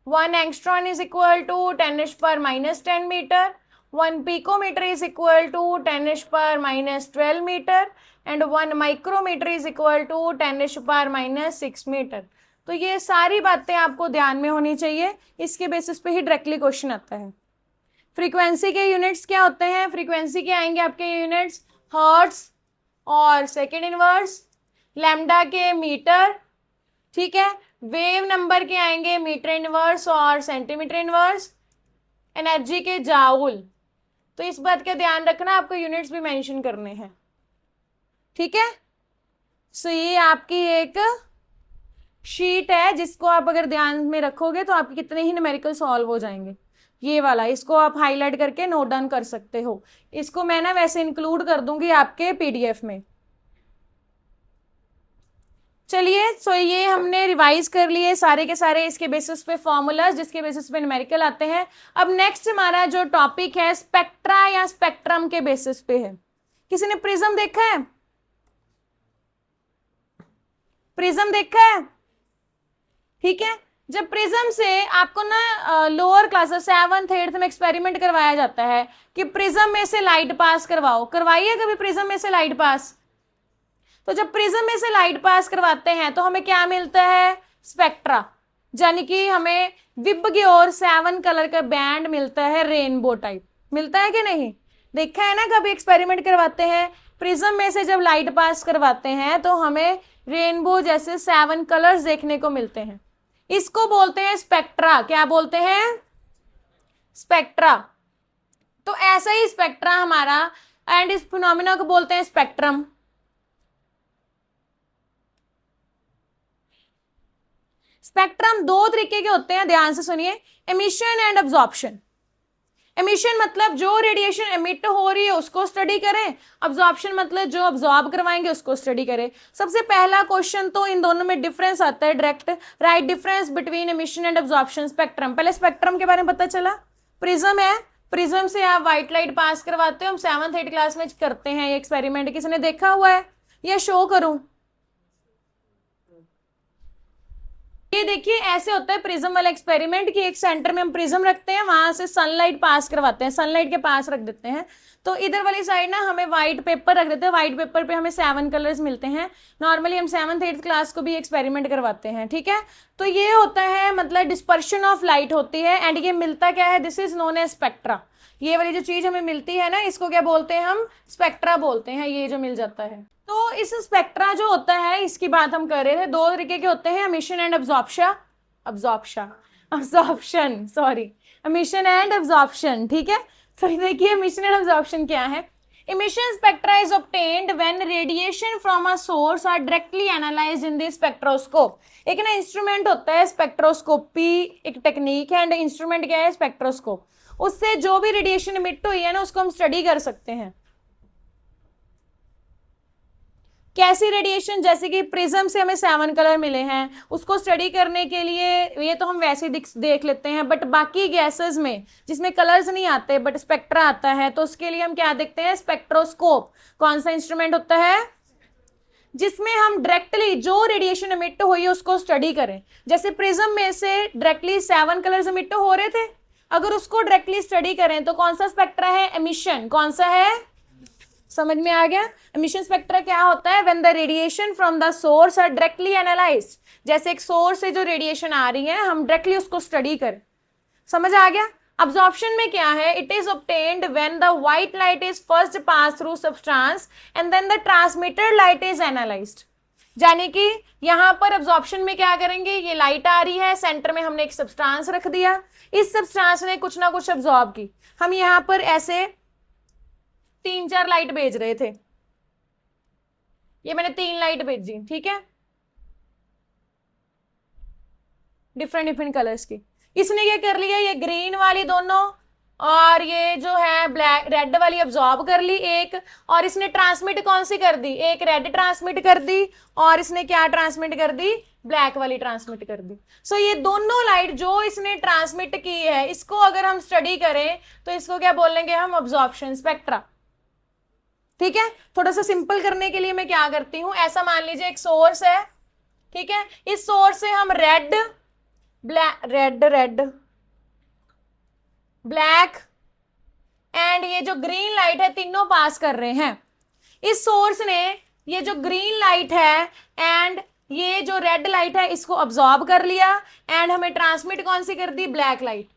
1 angstrom is equal to 10⁻⁻10 metre, 1 picometre is equal to 10⁻⁻12 metre, and 1 micrometre is equal to 10⁻⁻6 metre. तो ये सारी बातें आपको ध्यान में होनी चाहिए, इसके बेसिस पे ही डायरेक्टली क्वेश्चन आता है। फ्रीक्वेंसी के यूनिट्स क्या होते हैं, फ्रीक्वेंसी के आएंगे आपके यूनिट्स हर्ट्ज और सेकेंड इनवर्स, लैम्डा के मीटर, ठीक है। वेव नंबर के आएंगे मीटर इनवर्स और सेंटीमीटर इनवर्स, एनर्जी के जाउल। तो इस बात का ध्यान रखना, आपको यूनिट्स भी मेंशन करने हैं, ठीक है। सो ये आपकी एक शीट है जिसको आप अगर ध्यान में रखोगे तो आपके कितने ही न्यूमेरिकल सॉल्व हो जाएंगे। ये वाला, इसको आप हाईलाइट करके नोट डाउन कर सकते हो। इसको मैं ना वैसे इंक्लूड कर दूंगी आपके PDF में। चलिए, सो ये हमने रिवाइज कर लिए सारे के सारे इसके बेसिस पे फॉर्मूलाज जिसके बेसिस पे न्यूमेरिकल आते हैं। अब नेक्स्ट हमारा जो टॉपिक है स्पेक्ट्रा या स्पेक्ट्रम के बेसिस पे है। किसी ने प्रिज्म देखा है, प्रिज्म देखा है, ठीक है। जब प्रिज्म से आपको ना लोअर क्लास 7th 8th में एक्सपेरिमेंट करवाया जाता है कि प्रिज्म में से लाइट पास करवाओ, करवाइए कभी प्रिज्म में से लाइट पास। तो जब प्रिज्म में से लाइट पास करवाते हैं तो हमें क्या मिलता है, स्पेक्ट्रा, यानी कि हमें विबग्योर और 7 कलर का बैंड मिलता है, रेनबो टाइप मिलता है कि नहीं। देखा है ना कभी एक्सपेरिमेंट करवाते हैं, प्रिज्म में से जब लाइट पास करवाते हैं तो हमें रेनबो जैसे 7 कलर्स देखने को मिलते हैं। इसको बोलते हैं स्पेक्ट्रा। क्या बोलते हैं, स्पेक्ट्रा। तो ऐसा ही स्पेक्ट्रा हमारा, एंड इस फिनोमेना को बोलते हैं स्पेक्ट्रम। स्पेक्ट्रम दो तरीके के होते हैं, ध्यान से सुनिए, एमिशन एंड अब्जॉर्प्शन। एमिशन मतलब जो रेडिएशन एमिट हो रही है उसको स्टडी करें, अब्जॉर्प्शन मतलब जो अब्जॉर्ब करवाएंगे उसको स्टडी करें। सबसे पहला क्वेश्चन तो इन दोनों में डिफरेंस आता है direct, right difference between emission and absorption spectrum. पहले स्पेक्ट्रम के बारे में पता चला, प्रिज्म है, प्रिज्म से आप व्हाइट लाइट पास करवाते हो, हम 7th 8th क्लास में करते हैं ये एक्सपेरिमेंट, किसी ने देखा हुआ है या शो करूं। ये देखिए ऐसे होता है प्रिज्म वाला एक्सपेरिमेंट कि एक सेंटर में हम प्रिज्म रखते हैं, वहां से सनलाइट पास करवाते हैं, सनलाइट के पास रख देते हैं। तो इधर वाली साइड ना हमें व्हाइट पेपर रख देते हैं, व्हाइट पेपर पे हमें 7 कलर्स मिलते हैं। नॉर्मली हम 7th 8th क्लास को भी एक्सपेरिमेंट करवाते हैं, ठीक है। तो ये होता है मतलब डिस्पर्शन ऑफ लाइट होती है, एंड ये मिलता क्या है, this is known as spectra. ये वाली जो चीज हमें मिलती है ना, इसको क्या बोलते हैं हम, स्पेक्ट्रा बोलते हैं, ये जो मिल जाता है। तो इस स्पेक्ट्रा जो होता है इसकी बात हम कर रहे थे, दो तरीके के होते हैं, emission and absorption sorry, emission and absorption, ठीक है। तो देखिए एमिशन एंड अब्जॉर्प्शन क्या है। emission spectra is obtained when radiation from a source are directly analyzed in the spectroscope। एक ना इंस्ट्रूमेंट होता है स्पेक्ट्रोस्कोपी, एक टेक्निक है, एंड इंस्ट्रूमेंट क्या है, स्पेक्ट्रोस्कोप। उससे जो भी रेडिएशन इमिट हुई है ना उसको हम स्टडी कर सकते हैं। कैसी रेडिएशन, जैसे कि प्रिज्म से हमें 7 कलर मिले हैं, उसको स्टडी करने के लिए ये तो हम वैसे देख लेते हैं, बट बाकी गैसेस में जिसमें कलर्स नहीं आते बट स्पेक्ट्रा आता है, तो उसके लिए हम क्या देखते हैं, स्पेक्ट्रोस्कोप। कौन सा इंस्ट्रूमेंट होता है, जिसमें हम डायरेक्टली जो रेडिएशन इमिट हुई है उसको स्टडी करें। जैसे प्रिज्म में से डायरेक्टली 7 कलर्स इमिट हो रहे थे, अगर उसको डायरेक्टली स्टडी करें तो कौन सा स्पेक्ट्रा है, एमिशन। कौन सा है, समझ में आ गया। एमिशन स्पेक्ट्रा क्या होता है, when the radiation from the source are directly analysed. जैसे एक सोर्स से जो रेडिएशन आ रही है हम डायरेक्टली उसको स्टडी करें, समझ आ गया। अब्जॉर्प्शन में क्या है, it is obtained when the white light is first pass through substance and then the transmitted light is analysed. यानी कि यहाँ पर अब्जॉर्प्शन में क्या करेंगे, ये लाइट आ रही है, सेंटर में हमने एक सब्सटेंस रख दिया, इस सब्सटेंस ने कुछ ना कुछ अब्जॉर्ब की। हम यहाँ पर ऐसे 3-4 लाइट भेज रहे थे, ये मैंने 3 लाइट भेजी, ठीक है, डिफरेंट कलर्स की। इसने क्या कर लिया, ये ग्रीन वाली दोनों और ये जो है ब्लैक रेड वाली अब्जॉर्ब कर ली एक, और इसने ट्रांसमिट कौन सी कर दी, एक रेड ट्रांसमिट कर दी, और इसने क्या ट्रांसमिट कर दी, ब्लैक वाली ट्रांसमिट कर दी। सो ये दोनों लाइट जो इसने ट्रांसमिट की है, इसको अगर हम स्टडी करें तो इसको क्या बोलेंगे हम, अब्जॉर्प्शन स्पेक्ट्रा, ठीक है। थोड़ा सा सिंपल करने के लिए मैं क्या करती हूं, ऐसा मान लीजिए एक सोर्स है, ठीक है, इस सोर्स से हम रेड ब्लैक एंड ये जो ग्रीन लाइट है तीनों पास कर रहे हैं। इस सोर्स ने ये जो ग्रीन लाइट है एंड ये जो रेड लाइट है इसको अब्सॉर्ब कर लिया, एंड हमें ट्रांसमिट कौन सी कर दी, ब्लैक लाइट।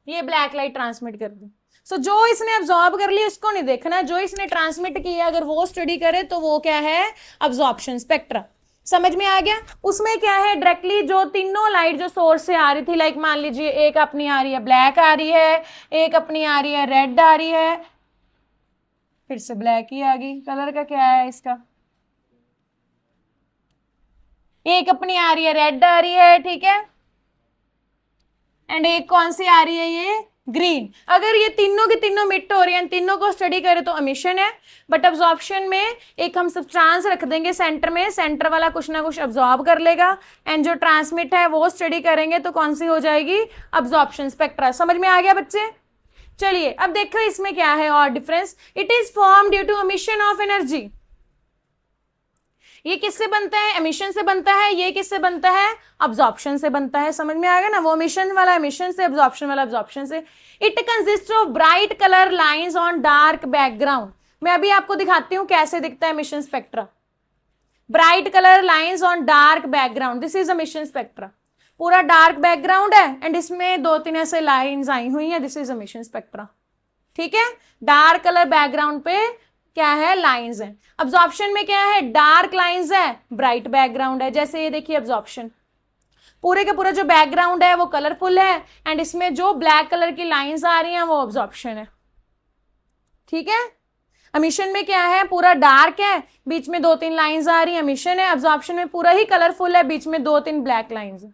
ये ब्लैक लाइट ट्रांसमिट कर दी। सो जो इसने अब्सॉर्ब कर ली उसको नहीं देखना, जो इसने ट्रांसमिट किया अगर वो स्टडी करे तो वो क्या है, अब्सॉर्प्शन स्पेक्ट्रा। समझ में आ गया। उसमें क्या है, डायरेक्टली जो तीनों लाइट जो सोर्स से आ रही थी, लाइक मान लीजिए एक अपनी आ रही है ब्लैक आ रही है, एक अपनी आ रही है रेड आ रही है, फिर से ब्लैक ही आ गई, कलर का क्या है इसका, एक अपनी आ रही है रेड आ रही है, ठीक है, एंड एक कौन सी आ रही है, ये ग्रीन। अगर ये तीनों की तीनों मिट हो रही है, तीनों को स्टडी करें तो एमिशन है, बट अब्जॉर्प्शन में एक हम सब्सटेंस रख देंगे सेंटर में, सेंटर वाला कुछ ना कुछ अब्सॉर्ब कर लेगा, एंड जो ट्रांसमिट है वो स्टडी करेंगे तो कौन सी हो जाएगी, अब्जॉर्प्शन स्पेक्ट्रा। समझ में आ गया बच्चे। चलिए अब देखो इसमें क्या है और difference, it is form due to emission of energy. ये किससे बनता है? एमिशन से बनता है। ये किससे बनता है? अब्जॉर्प्शन से बनता है। समझ में आ गया ना? वो एमिशन वाला एमिशन से, अब्जॉर्प्शन वाला अब्जॉर्प्शन से। It consist of bright colour lines on dark background. मैं अभी आपको दिखाती हूँ कैसे दिखता है emission spectra. Bright colour lines on dark background, this is emission spectra. पूरा डार्क बैकग्राउंड है एंड इसमें 2-3 ऐसे लाइंस आई हुई हैं, दिस इज एमिशन स्पेक्ट्रा। ठीक है, डार्क कलर बैकग्राउंड पे क्या है? लाइंस है। अब्जॉर्प्शन में क्या है? डार्क लाइंस है, ब्राइट बैकग्राउंड है। जैसे ये देखिए अब्जॉर्प्शन, पूरे का पूरा जो बैकग्राउंड है वो कलरफुल है एंड इसमें जो ब्लैक कलर की लाइंस आ रही हैं वो अब्जॉर्प्शन है। ठीक है, एमिशन में क्या है? पूरा डार्क है, बीच में 2-3 लाइंस आ रही है, एमिशन है। अब्जॉर्प्शन में पूरा ही कलरफुल है, बीच में 2-3 ब्लैक लाइंस है।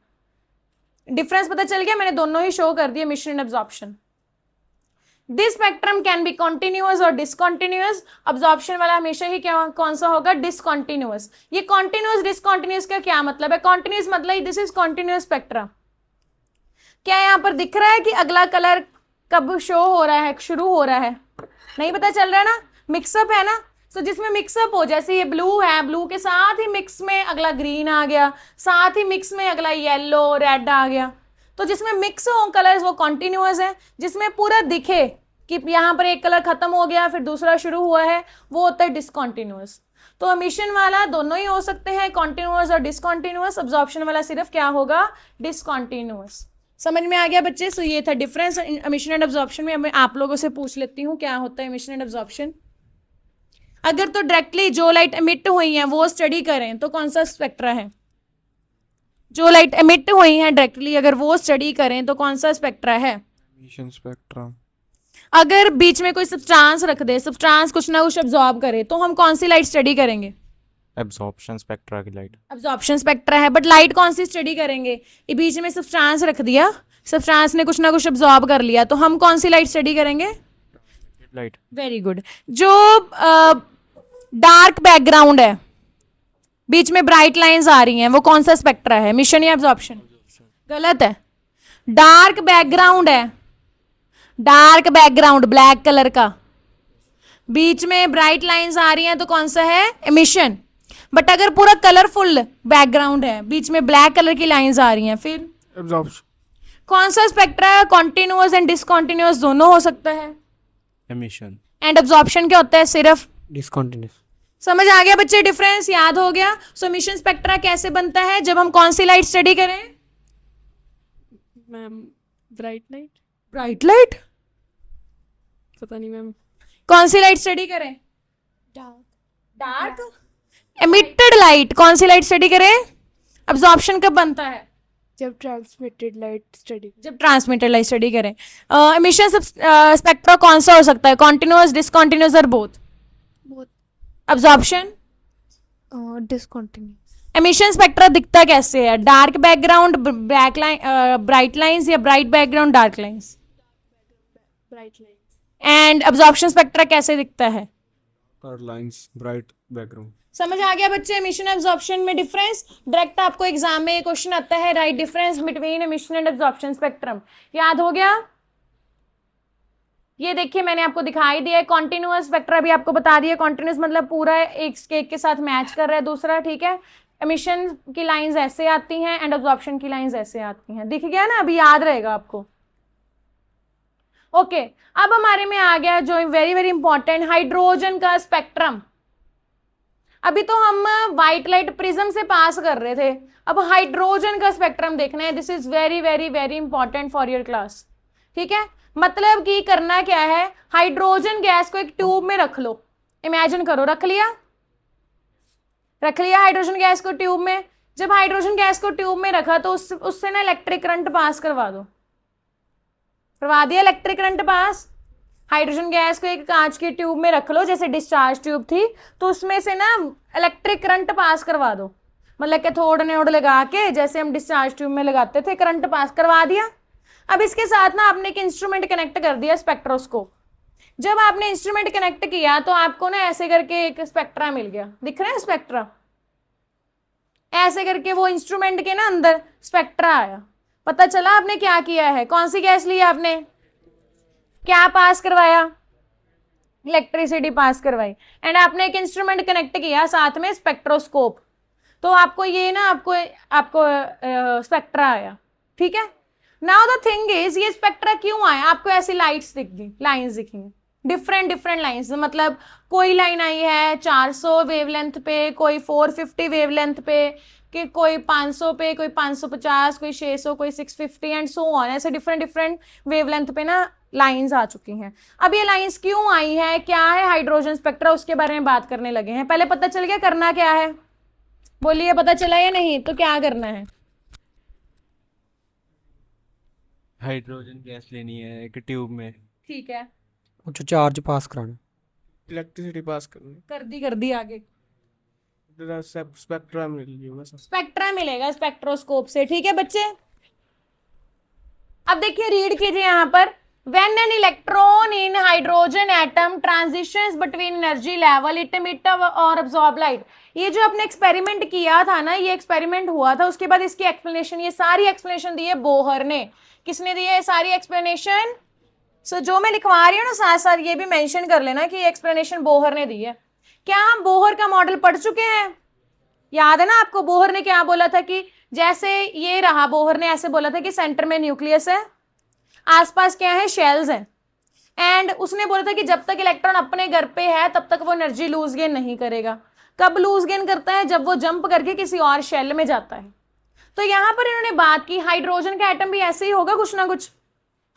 डिफरेंस पता चल गया? मैंने दोनों ही शो कर दिए, emission and absorption. This spectrum can be continuous और डिसकॉन्टिन्यूअस। अब्जॉर्प्शन वाला हमेशा ही क्या कौन सा होगा? डिसकॉन्टिन्यूअस। ये कॉन्टिन्यूअस डिसकॉन्टिन्यूअस का क्या मतलब है? कॉन्टिन्यूअस मतलब दिस इज कॉन्टिन्यूअस स्पेक्ट्रम। क्या यहाँ पर दिख रहा है कि अगला कलर कब शो हो रहा है, शुरू हो रहा है? नहीं पता चल रहा है ना? मिक्सअप है ना? तो जिसमें मिक्सअप हो, जैसे ये ब्लू है, ब्लू के साथ ही मिक्स में अगला ग्रीन आ गया, साथ ही मिक्स में अगला येलो रेड आ गया। तो जिसमें मिक्स हो कलर्स वो कॉन्टिन्यूअस है। जिसमें पूरा दिखे कि यहाँ पर एक कलर खत्म हो गया फिर दूसरा शुरू हुआ है, वो होता है डिसकॉन्टिन्यूअस। तो एमिशन वाला दोनों ही हो सकते हैं, कॉन्टिन्यूअस और डिसकॉन्टिन्यूअस। अब्जॉर्प्शन वाला सिर्फ क्या होगा? डिसकॉन्टिन्यूअस। समझ में आ गया बच्चे? सो ये था डिफरेंस एमिशन एंड अब्जॉर्प्शन में। मैं आप लोगों से पूछ लेती हूँ क्या होता है एमिशन एंड अब्जॉर्प्शन। अगर तो डायरेक्टली जो लाइट एमिट हुई है वो स्टडी करें तो कौन सा स्पेक्ट्रा है? जो लाइट एमिट हुई है डायरेक्टली अगर वो स्टडी करें तो कौन सा स्पेक्ट्रा है? Emission spectrum. अगर बीच में कोई सब्सटेंस रख दे, सब्सटेंस कुछ ना कुछ अब्जॉर्ब करे, तो हम कौन सी लाइट स्टडी करेंगे? एब्जॉर्प्शन स्पेक्ट्रा की लाइट। अब्जॉर्प्शन स्पेक्ट्रा है, बट लाइट कौन सी स्टडी करेंगे? ये बीच में सब्सटेंस रख दिया, सब्सटेंस ने कुछ ना कुछ अब्जॉर्ब कर लिया, तो हम कौन सी लाइट स्टडी करेंगे? लाइट। Very good. जो डार्क बैकग्राउंड है, बीच में ब्राइट लाइंस आ रही हैं, वो कौन सा स्पेक्ट्रा है? एमिशन या अब्जॉर्प्शन? गलत है। डार्क बैकग्राउंड है, डार्क बैकग्राउंड ब्लैक कलर का, बीच में ब्राइट लाइंस आ रही हैं, तो कौन सा है? एमिशन। बट अगर पूरा कलरफुल बैकग्राउंड है, बीच में ब्लैक कलर की लाइंस आ रही हैं, फिर एब्जॉर्प्शन। कौन सा स्पेक्ट्रा है? कॉन्टिन्यूअस एंड डिसकॉन्टिन्यूअस दोनों हो सकता है। एमिशन। एंड अब्जॉर्प्शन क्या होता है? सिर्फ डिसकंटिन्यूअस। समझ आ गया बच्चे? डिफरेंस याद हो गया? सो एमिशन स्पेक्ट्रा कैसे बनता है? जब हम कौन सी लाइट स्टडी करें? Ma'am bright light. Bright light? पता नहीं मैम। कौन सी लाइट स्टडी करें? Dark. डार्क। एमिटेड लाइट कौन सी लाइट स्टडी करें? अब्जॉर्प्शन कब बनता है? जब ट्रांसमिटेड लाइट स्टडी। जब ट्रांसमिटेड लाइट स्टडी करें। एमिशन स्पेक्ट्रा कौन सा हो सकता है? कॉन्टिन्यूअस, डिसकॉन्टिन्यूअस और both? Both. Absorption? Discontinuous. Emission spectra दिखता कैसे है? Dark background black line, bright lines, या bright background dark lines? Bright light. And absorption spectra कैसे दिखता है? Lines, bright background. समझ आ गया बच्चे एमिशन एब्जॉर्प्शन में डिफरेंस? डायरेक्ट आपको एग्जाम में क्वेश्चन आता है, right difference between emission and absorption spectrum. याद हो गया? ये देखिए मैंने आपको दिखाई दिया है। कॉन्टिन्यूअस स्पेक्ट्रा भी आपको बता दिया। कॉन्टिन्यूअस मतलब पूरा एक के साथ मैच कर रहा है दूसरा, ठीक है। एमिशन की लाइंस ऐसे आती हैं एंड एब्जॉर्प्शन की लाइंस ऐसे आती हैं। दिख गया ना? अभी याद रहेगा आपको। ओके, अब हमारे में आ गया जो वेरी वेरी इंपॉर्टेंट, हाइड्रोजन का स्पेक्ट्रम। अभी तो हम व्हाइट लाइट प्रिज्म से पास कर रहे थे, अब हाइड्रोजन का स्पेक्ट्रम देखना है। This is very very very important for your class, ठीक है। मतलब कि करना क्या है, हाइड्रोजन गैस को एक ट्यूब में रख लो। इमेजिन करो, रख लिया? रख लिया हाइड्रोजन गैस को ट्यूब में। जब हाइड्रोजन गैस को ट्यूब में रखा तो उससे ना इलेक्ट्रिक करंट पास करवा दो। करवा दिया electric current pass. Hydrogen gas को एक कांच की ट्यूब में रख लो, जैसे डिस्चार्ज ट्यूब थी, तो उसमें से ना इलेक्ट्रिक करंट पास करवा दो। मतलब कैथोड एनोड लगा के जैसे हम डिस्चार्ज ट्यूब में लगाते थे, करंट पास करवा दिया। अब इसके साथ ना आपने एक इंस्ट्रूमेंट कनेक्ट कर दिया, स्पेक्ट्रोस्कोप। जब आपने इंस्ट्रूमेंट कनेक्ट किया तो आपको ना ऐसे करके एक स्पेक्ट्रा मिल गया। दिख रहा है स्पेक्ट्रा? ऐसे करके वो इंस्ट्रूमेंट के ना अंदर स्पेक्ट्रा आया। पता चला आपने क्या किया है? कौन सी गैस ली आपने? क्या पास करवाया? इलेक्ट्रिसिटी पास करवाई, एंड आपने एक इंस्ट्रूमेंट कनेक्ट किया साथ में, स्पेक्ट्रोस्कोप, तो आपको ये ना आपको आपको स्पेक्ट्रा आया, ठीक है। नाउ द थिंग इज, ये स्पेक्ट्रा क्यों आया, आपको ऐसी लाइट्स दिख गई, लाइंस दिखेंगी, डिफरेंट डिफरेंट लाइंस, मतलब कोई लाइन आई है 400 वेवलेंथ पे, कोई 450 वेवलेंथ पे, कि कोई 500 पे, कोई 550, कोई 600, कोई 650 एंड सो ऑन, ऐसे डिफरेंट डिफरेंट वेवलेंथ पे ना लाइंस आ चुकी हैं। अब ये लाइंस क्यों आई है, क्या है हाइड्रोजन स्पेक्ट्रा, उसके बारे में बात करने लगे हैं। पहले पता चल गया करना क्या है, बोलिए पता चला या नहीं, तो क्या करना है। हाइड्रोजन गैस लेनी है एक ट्यूब में, ठीक है, कुछ चार्ज पास कराना। इलेक्ट्रिसिटी पास करनी, कर दी आगे। स्पेक्ट्रा मिल रही है बस। स्पेक्ट्रा मिलेगा स्पेक्ट्रोस्कोप से, ठीक है बच्चे। अब देखिए रीड कीजिए यहाँ पर, when an electron in hydrogen atom transitions between energy level it emit और अब्सॉर्ब लाइट। ये जो आपने एक्सपेरिमेंट किया था ना, ये एक्सपेरिमेंट हुआ था, उसके बाद इसकी एक्सप्लेनेशन, ये सारी एक्सप्लेनेशन दी है बोहर ने। किसने दी है सारी एक्सप्लेनेशन? सो जो मैं लिखवा रही हूँ ना साथ साथ ये भी मेंशन कर लेना कि ये एक्सप्लेनेशन बोहर ने दी है। क्या हम बोहर का मॉडल पढ़ चुके हैं? याद है ना आपको बोहर ने क्या बोला था कि जैसे ये रहा, बोहर ने ऐसे बोला था कि सेंटर में न्यूक्लियस है, आसपास क्या है, शेल्स हैं, एंड उसने बोला था कि जब तक इलेक्ट्रॉन अपने घर पे है तब तक वो एनर्जी लूज गेन नहीं करेगा। कब लूज गेन करता है? जब वो जंप करके किसी और शेल में जाता है। तो यहां पर इन्होंने बात की हाइड्रोजन का एटम भी ऐसे ही होगा, कुछ ना कुछ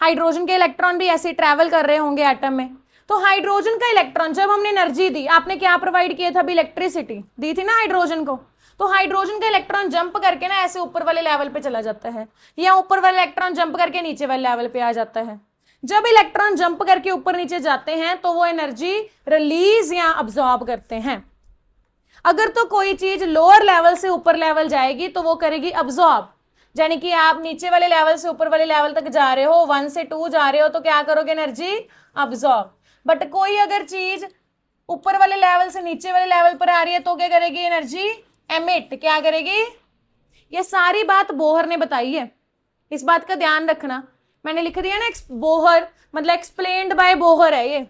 हाइड्रोजन के इलेक्ट्रॉन भी ऐसे ही ट्रैवल कर रहे होंगे एटम में। तो हाइड्रोजन का इलेक्ट्रॉन जब हमने एनर्जी दी, आपने क्या प्रोवाइड किया था? अभी इलेक्ट्रिसिटी दी थी ना हाइड्रोजन को। तो हाइड्रोजन का इलेक्ट्रॉन जंप करके ना ऐसे ऊपर वाले लेवल पे चला जाता है, या ऊपर वाला इलेक्ट्रॉन जंप करके नीचे वाले लेवल पे आ जाता है। जब इलेक्ट्रॉन जंप करके ऊपर नीचे जाते हैं तो वो एनर्जी रिलीज या अब्सॉर्ब करते हैं। अगर तो कोई चीज लोअर लेवल से ऊपर लेवल जाएगी तो वो करेगी अब्सॉर्ब, यानी कि आप नीचे वाले लेवल से ऊपर वाले लेवल तक जा रहे हो, 1 से 2 जा रहे हो, तो क्या करोगे? Energy absorb. बट कोई अगर चीज ऊपर वाले लेवल से नीचे वाले लेवल पर आ रही है तो क्या करेगी? Energy emit. क्या करेगी? ये सारी बात बोहर ने बताई है, इस बात का ध्यान रखना। मैंने लिख दिया ना बोहर, मतलब एक्सप्लेन्ड बाय बोहर है ये।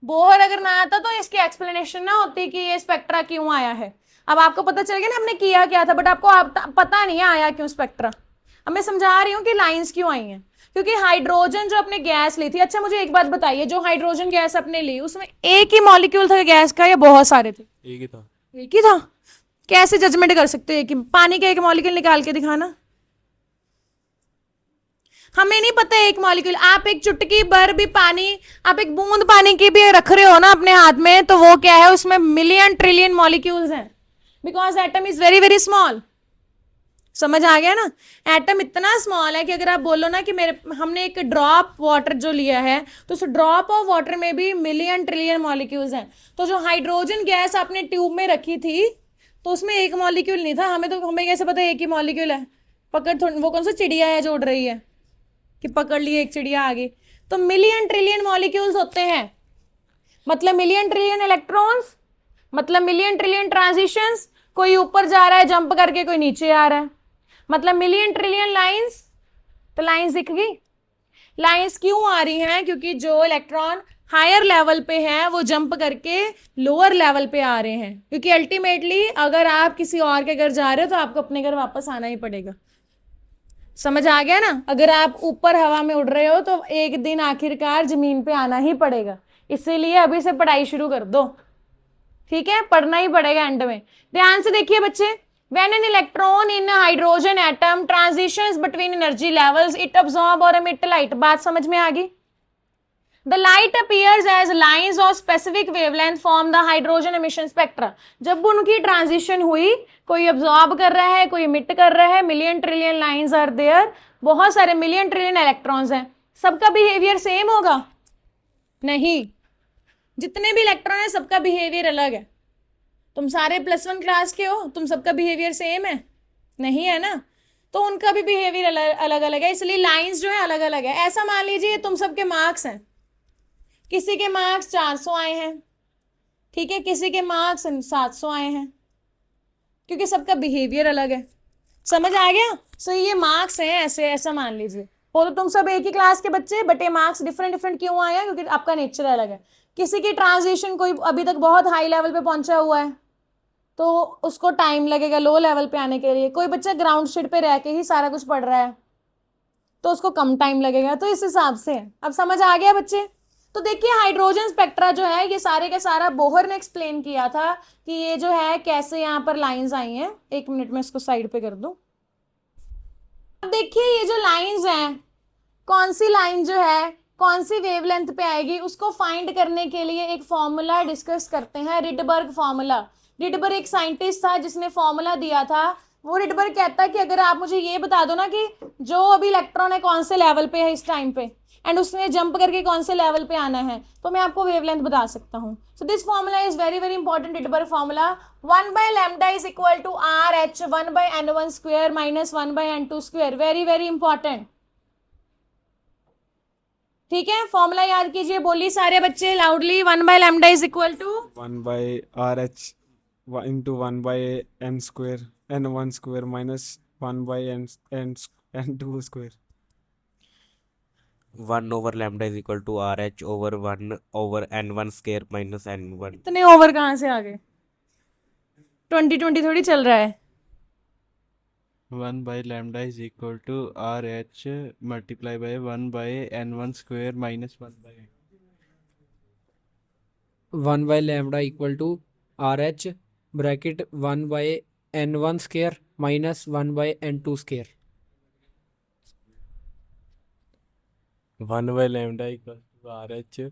बोहर अगर ना आता तो इसकी एक्सप्लेनेशन ना होती कि ये स्पेक्ट्रा क्यों आया है। अब आपको पता चल गया ना हमने किया क्या था, बट आपको पता नहीं है आया क्यों स्पेक्ट्रा। अब मैं समझा रही हूँ कि लाइंस क्यों आई हैं, क्योंकि हाइड्रोजन जो अपने गैस ली थी। अच्छा मुझे एक बात बताइए, जो हाइड्रोजन गैस अपने ली उसमें एक ही मॉलिक्यूल था गैस का या बहुत सारे थे? एक ही था। एक ही था। कैसे जजमेंट कर सकते हो? एक ही पानी का एक मॉलिक्यूल निकाल के दिखाना। हमें नहीं पता एक मॉलिक्यूल, आप एक चुटकी भर भी पानी, आप एक बूंद पानी की भी रख रहे हो ना अपने हाथ में, तो वो क्या है? उसमें मिलियन ट्रिलियन मॉलिक्यूल्स हैं, because atom is very very small. समझ आ गया ना? एटम इतना स्मॉल है कि अगर आप बोलो ना कि हमने एक ड्रॉप वाटर जो लिया है तो उस ड्रॉप ऑफ वाटर में भी मिलियन ट्रिलियन मॉलिक्यूल्स हैं। तो जो हाइड्रोजन गैस आपने ट्यूब में रखी थी तो उसमें एक मॉलिक्यूल नहीं था। हमें कैसे पता एक ही मॉलिक्यूल है? वो कौन सा चिड़िया है जो उड़ रही है कि पकड़ लिए एक चिड़िया आ गई? तो मिलियन ट्रिलियन मॉलिक्यूल्स होते हैं, मतलब मिलियन ट्रिलियन इलेक्ट्रॉन्स, मतलब मिलियन ट्रिलियन ट्रांजिशंस। कोई ऊपर जा रहा है जंप करके, कोई नीचे आ रहा है, मतलब मिलियन ट्रिलियन लाइंस। तो लाइंस दिख गई। लाइंस क्यों आ रही हैं? क्योंकि जो इलेक्ट्रॉन हायर लेवल पे है वो जंप करके लोअर लेवल पे आ रहे हैं, क्योंकि अल्टीमेटली अगर आप किसी और के घर जा रहे हो तो आपको अपने घर वापस आना ही पड़ेगा। समझ आ गया ना? अगर आप ऊपर हवा में उड़ रहे हो तो एक दिन आखिरकार जमीन पे आना ही पड़ेगा। इसीलिए अभी से पढ़ाई शुरू कर दो, ठीक है? पढ़ना ही पड़ेगा एंड में। ध्यान से देखिए बच्चे, when an electron in hydrogen atom transitions between energy levels it absorb और एमिट लाइट। बात समझ में आ गई? The light appears as lines of specific wavelength form the hydrogen emission spectra। जब उनकी ट्रांजिशन हुई, कोई अब्सॉर्ब कर रहा है, कोई इमिट कर रहा है, million trillion lines are there, बहुत सारे मिलियन ट्रिलियन इलेक्ट्रॉन्स हैं। सबका बिहेवियर सेम होगा? नहीं, जितने भी इलेक्ट्रॉन है सबका बिहेवियर अलग है। तुम सारे +1 क्लास के हो, तुम सबका बिहेवियर सेम है? नहीं है ना? तो उनका भी बिहेवियर अलग अलग है, इसलिए लाइंस जो है अलग अलग है। ऐसा मान लीजिए तुम सबके मार्क्स हैं, किसी के मार्क्स 400 आए हैं, ठीक है, किसी के मार्क्स 700 आए हैं, क्योंकि सबका बिहेवियर अलग है। समझ आ गया? सो ये मार्क्स हैं, ऐसे ऐसा मान लीजिए, हो तो तुम सब एक ही क्लास के बच्चे, बट ये मार्क्स डिफरेंट डिफरेंट क्यों आया? क्योंकि आपका नेचर अलग है। किसी की ट्रांजिशन कोई अभी तक बहुत हाई लेवल पे पहुंचा हुआ है तो उसको टाइम लगेगा लो लेवल पे आने के लिए। कोई बच्चा ग्राउंड शीट पे रह के ही सारा कुछ पढ़ रहा है तो उसको कम टाइम लगेगा। तो इस हिसाब से अब समझ आ गया बच्चे? तो देखिए हाइड्रोजन स्पेक्ट्रा जो है ये सारे का सारा बोहर ने एक्सप्लेन किया था कि ये जो है कैसे यहाँ पर लाइंस आई हैं। एक मिनट में इसको साइड पे कर दूं। अब देखिए ये जो लाइंस हैं, कौन सी लाइन जो है कौन सी वेवलेंथ पे आएगी उसको फाइंड करने के लिए एक फॉर्मूला डिस्कस करते हैं, रिडबर्ग फॉर्मूला। रिडबर्ग एक साइंटिस्ट था जिसने फॉर्मूला दिया था। वो रिडबर्ग कहता है कि अगर आप मुझे ये बता दो ना कि जो अभी इलेक्ट्रॉन है कौन से लेवल पे है इस टाइम पे, एंड उसने जंप करके कौन से लेवल पे आना है, तो मैं आपको वेवलेंथ बता सकता हूँ। So this formula is very very important, Rydberg formula. 1/λ is equal to RH 1/n1 square minus 1/n2 square. Very very important, ठीक है। फॉर्मूला याद कीजिए, बोलिए सारे बच्चे loudly. 1/λ is equal to 1/RH into 1/n square n1 square minus 1/n2 square. 1/λ is equal to RH over 1/n1 square minus n1. इतने over कहाँ से आ गए? 2020 थोड़ी चल रहा है। 1/λ is equal to RH multiply by 1/n1 square minus 1/n. 1/λ equal to RH bracket 1/n1 square minus 1/n2 square. 1/λ equals to RH